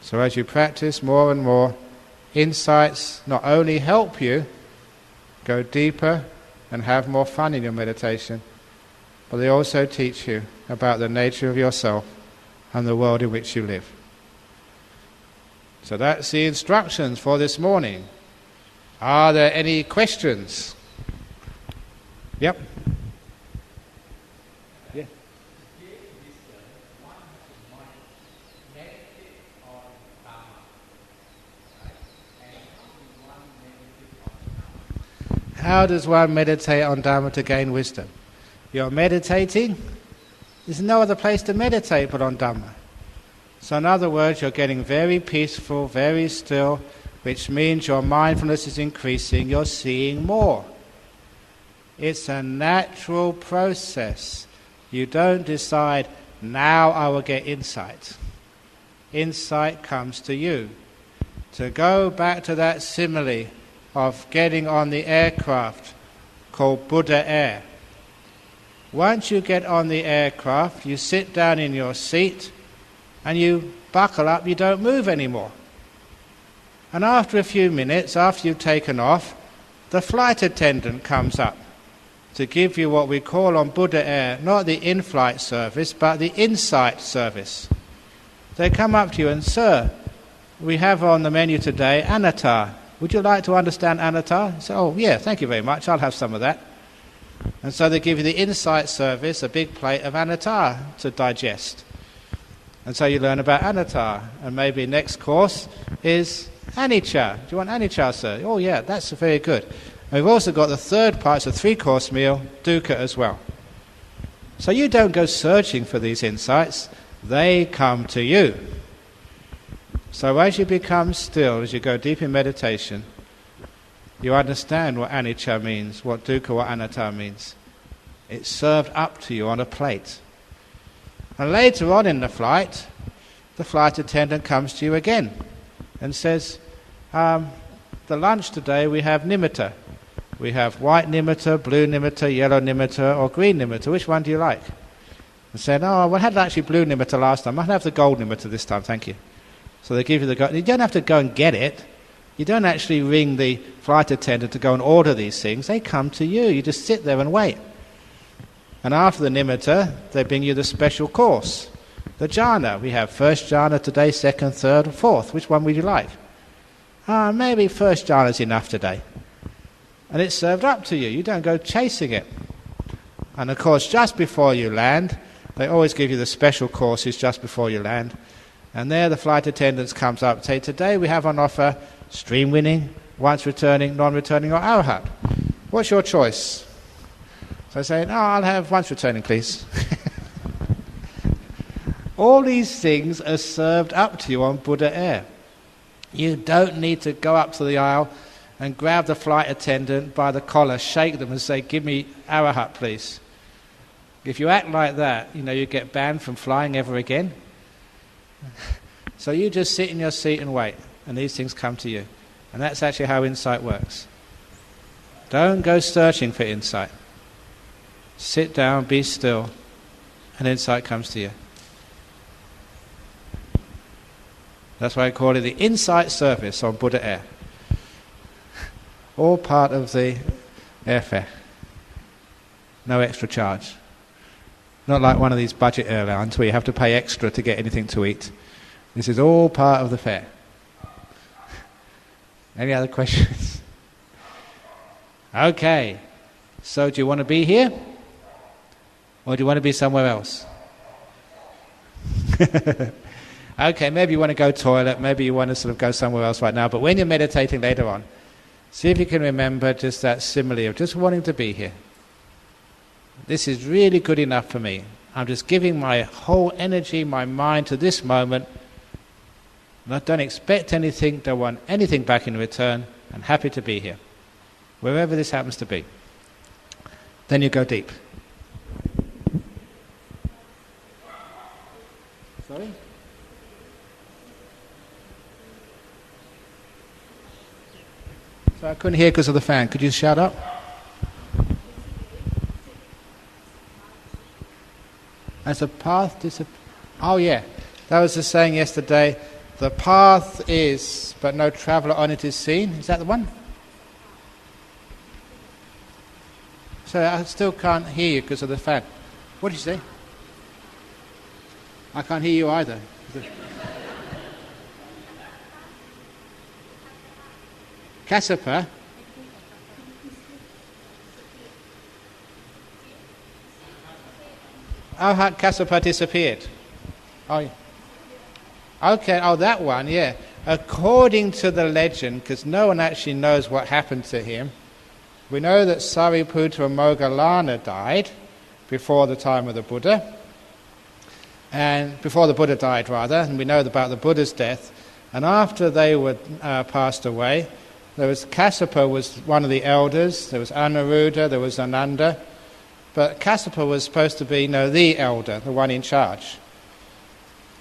So as you practice more and more, insights not only help you go deeper and have more fun in your meditation, but they also teach you about the nature of yourself and the world in which you live. So that's the instructions for this morning. Are there any questions? Yep. Yeah. How does one meditate on Dharma to gain wisdom? You're meditating. There's no other place to meditate but on Dhamma. So in other words, you're getting very peaceful, very still, which means your mindfulness is increasing, you're seeing more. It's a natural process. You don't decide, now I will get insight. Insight comes to you. To go back to that simile of getting on the aircraft called Buddha Air. Once you get on the aircraft, you sit down in your seat and you buckle up, you don't move anymore. And after a few minutes, after you've taken off, the flight attendant comes up to give you what we call on Buddha Air, not the in-flight service, but the insight service. They come up to you and, sir, we have on the menu today anatta. Would you like to understand anatta? You say, oh yeah, thank you very much, I'll have some of that. And so they give you the insight service, a big plate of anatta to digest. And so you learn about anatta, and maybe next course is anicca. Do you want anicca, sir? Oh yeah, that's very good. And we've also got the third part, it's a 3-course meal, dukkha as well. So you don't go searching for these insights, they come to you. So as you become still, as you go deep in meditation, you understand what anicca means, what dukkha, what anatta means. It's served up to you on a plate. And later on in the flight attendant comes to you again and says, the lunch today we have nimitta. We have white nimitta, blue nimitta, yellow nimitta, or green nimitta. Which one do you like? And said, oh, well, I had actually blue nimitta last time. I'll have the gold nimitta this time, thank you. So they give you the gold. You don't have to go and get it. You don't actually ring the flight attendant to go and order these things. They come to you. You just sit there and wait. And after the nimitta, they bring you the special course, the jhana. We have first jhana today, second, third, fourth. Which one would you like? Maybe first jhana is enough today. And it's served up to you. You don't go chasing it. And of course, just before you land, they always give you the special courses just before you land. And there the flight attendants comes up and say, today we have on offer stream winning, once returning, non-returning, or arahat. What's your choice? So I say, no, I'll have once returning, please. All these things are served up to you on Buddha Air. You don't need to go up to the aisle and grab the flight attendant by the collar, shake them and say, give me arahat, please. If you act like that, you get banned from flying ever again. So you just sit in your seat and wait, and these things come to you. And that's actually how insight works. Don't go searching for insight. Sit down, be still, and insight comes to you. That's why I call it the insight service on Buddha Air. All part of the airfare. No extra charge. Not like one of these budget airlines where you have to pay extra to get anything to eat. This is all part of the fare. Any other questions? Okay. So do you want to be here? Or do you want to be somewhere else? Okay, maybe you want to go toilet, maybe you want to sort of go somewhere else right now, but when you're meditating later on, see if you can remember just that simile of just wanting to be here. This is really good enough for me. I'm just giving my whole energy, my mind to this moment. And I don't expect anything, don't want anything back in return. I'm happy to be here, wherever this happens to be. Then you go deep. Sorry? So I couldn't hear because of the fan. Could you shout up? As a path oh yeah, that was the saying yesterday. The path is, but no traveller on it is seen. Is that the one? So I still can't hear you because of the fan. What did you say? I can't hear you either. Kassapa. Oh, Kassapa disappeared. Oh, yeah. Okay, oh, that one, yeah. According to the legend, because no one actually knows what happened to him, we know that Sariputta and Moggallana died before the time of the Buddha, and before the Buddha died, rather, and we know about the Buddha's death. And after they were passed away, there was Kassapa was one of the elders, there was Anuruddha, there was Ananda, but Kassapa was supposed to be, the elder, the one in charge.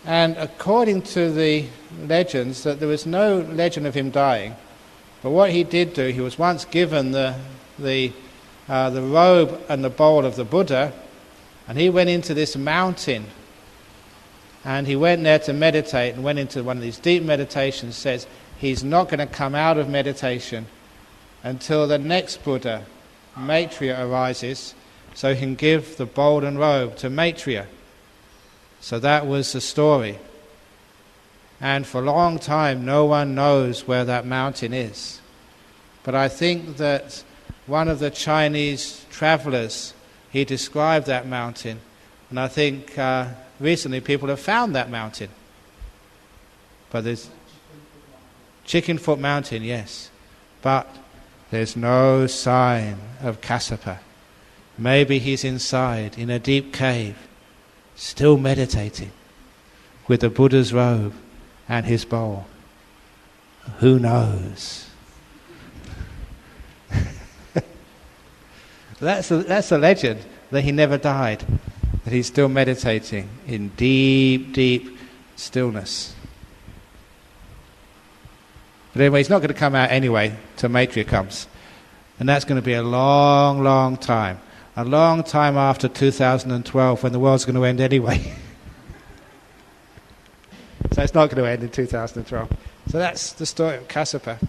And according to the legends, that there was no legend of him dying, but what he did do, he was once given the robe and the bowl of the Buddha, and he went into this mountain, and he went there to meditate, and went into one of these deep meditations. Says he's not going to come out of meditation until the next Buddha, Maitreya, arises, so he can give the bowl and robe to Maitreya. So that was the story. And for a long time, no one knows where that mountain is. But I think that one of the Chinese travelers, he described that mountain, and I think recently people have found that mountain. But there's Chicken Foot Mountain, yes, but there's no sign of Kassapa. Maybe he's inside in a deep cave, still meditating with the Buddha's robe and his bowl. Who knows? That's a legend, that he never died, that he's still meditating in deep, deep stillness. But anyway, he's not going to come out anyway till Maitreya comes. And that's going to be a long, long time. A long time after 2012, when the world's going to end anyway. So it's not going to end in 2012. So that's the story of Kassapa.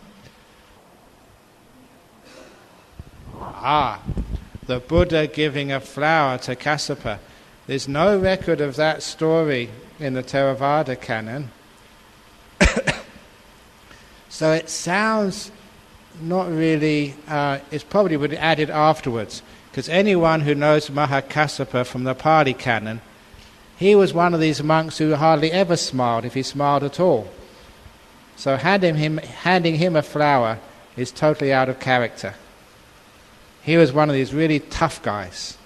The Buddha giving a flower to Kassapa. There's no record of that story in the Theravada canon. So it sounds not really, it's probably would be added afterwards, because anyone who knows Mahakassapa from the Pali canon, he was one of these monks who hardly ever smiled, if he smiled at all. So handing him a flower is totally out of character. He was one of these really tough guys.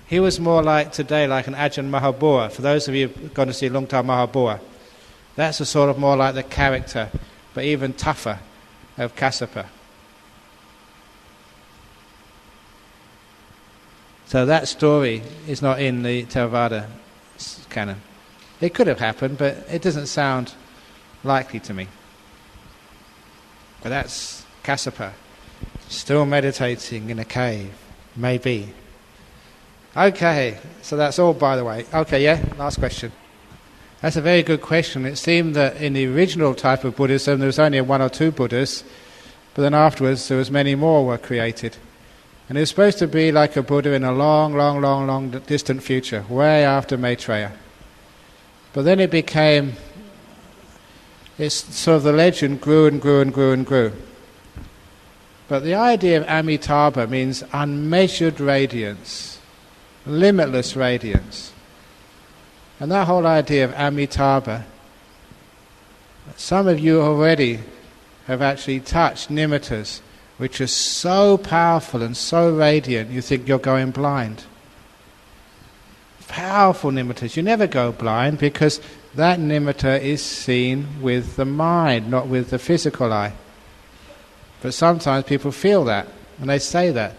He was more like today, like an Ajahn Mahabua. For those of you who've gone to see Lungta Mahabua, that's a sort of more like the character, but even tougher, of Kassapa. So that story is not in the Theravada canon. It could have happened, but it doesn't sound likely to me. But that's Kassapa, still meditating in a cave, maybe. Okay, so that's all, by the way. Okay, yeah, last question. That's a very good question. It seemed that in the original type of Buddhism there was only one or two Buddhas, but then afterwards there was many more were created. And it was supposed to be like a Buddha in a long, long, long, long distant future, way after Maitreya. But then it became, it's sort of the legend grew and grew and grew and grew. But the idea of Amitabha means unmeasured radiance, limitless radiance. And that whole idea of Amitabha, some of you already have actually touched nimittas, which are so powerful and so radiant you think you're going blind. Powerful nimittas. You never go blind because that nimitta is seen with the mind, not with the physical eye. But sometimes people feel that, and they say that.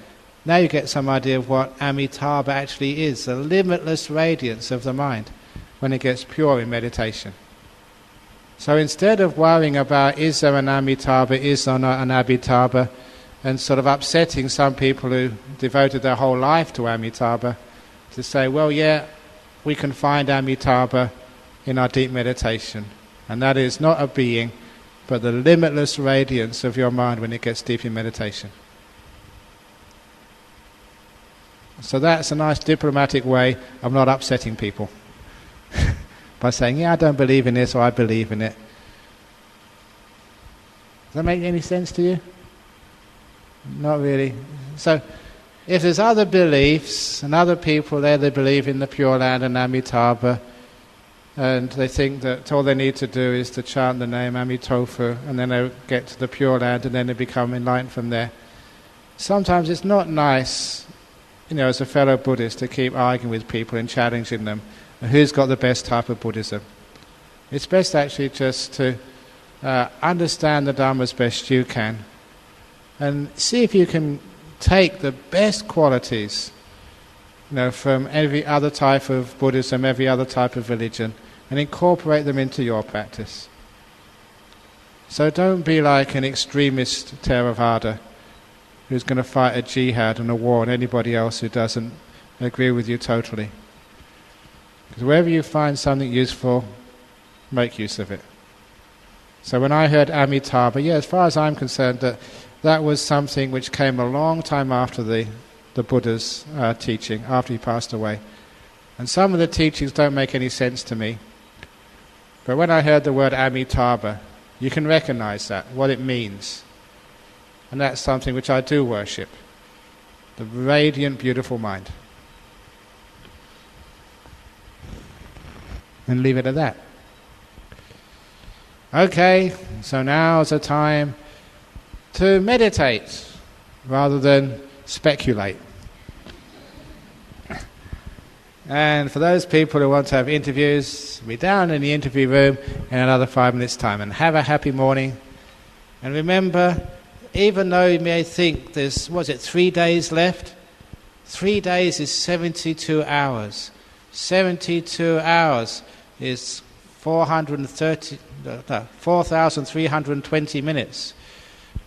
Now you get some idea of what Amitabha actually is, the limitless radiance of the mind when it gets pure in meditation. So instead of worrying about is there an Amitabha, is there not an Amitabha, and sort of upsetting some people who devoted their whole life to Amitabha, to say, well, yeah, we can find Amitabha in our deep meditation, and that is not a being, but the limitless radiance of your mind when it gets deep in meditation. So that's a nice diplomatic way of not upsetting people. By saying, yeah, I don't believe in this, or I believe in it. Does that make any sense to you? Not really. So, if there's other beliefs and other people there, they believe in the Pure Land and Amitabha, and they think that all they need to do is to chant the name Amitofu, and then they get to the Pure Land, and then they become enlightened from there. Sometimes it's not nice, as a fellow Buddhist, to keep arguing with people and challenging them. Who's got the best type of Buddhism? It's best actually just to understand the Dhamma as best you can, and see if you can take the best qualities, from every other type of Buddhism, every other type of religion, and incorporate them into your practice. So don't be like an extremist Theravada who's going to fight a jihad and a war on anybody else who doesn't agree with you totally. Because wherever you find something useful, make use of it. So when I heard Amitabha, as far as I'm concerned, that was something which came a long time after the Buddha's teaching, after he passed away. And some of the teachings don't make any sense to me. But when I heard the word Amitabha, you can recognize that, what it means. And that's something which I do worship. The radiant, beautiful mind. And leave it at that. Okay, so now's the time to meditate rather than speculate. And for those people who want to have interviews, be down in the interview room in another 5 minutes' time. And have a happy morning. And remember, even though you may think there's, 3 days left? 3 days is 72 hours. 72 hours is 4,320 minutes,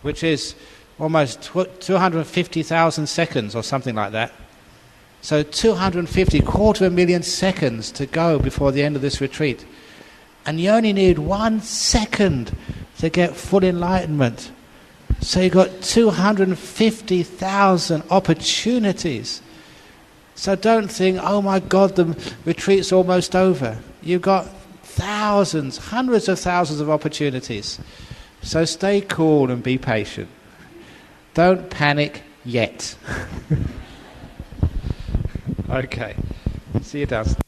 which is almost 250,000 seconds or something like that. So 250,000 seconds to go before the end of this retreat. And you only need 1 second to get full enlightenment. So you've got 250,000 opportunities. So don't think, oh my God, the retreat's almost over. You've got thousands, hundreds of thousands of opportunities. So stay cool and be patient. Don't panic yet. Okay. See you downstairs.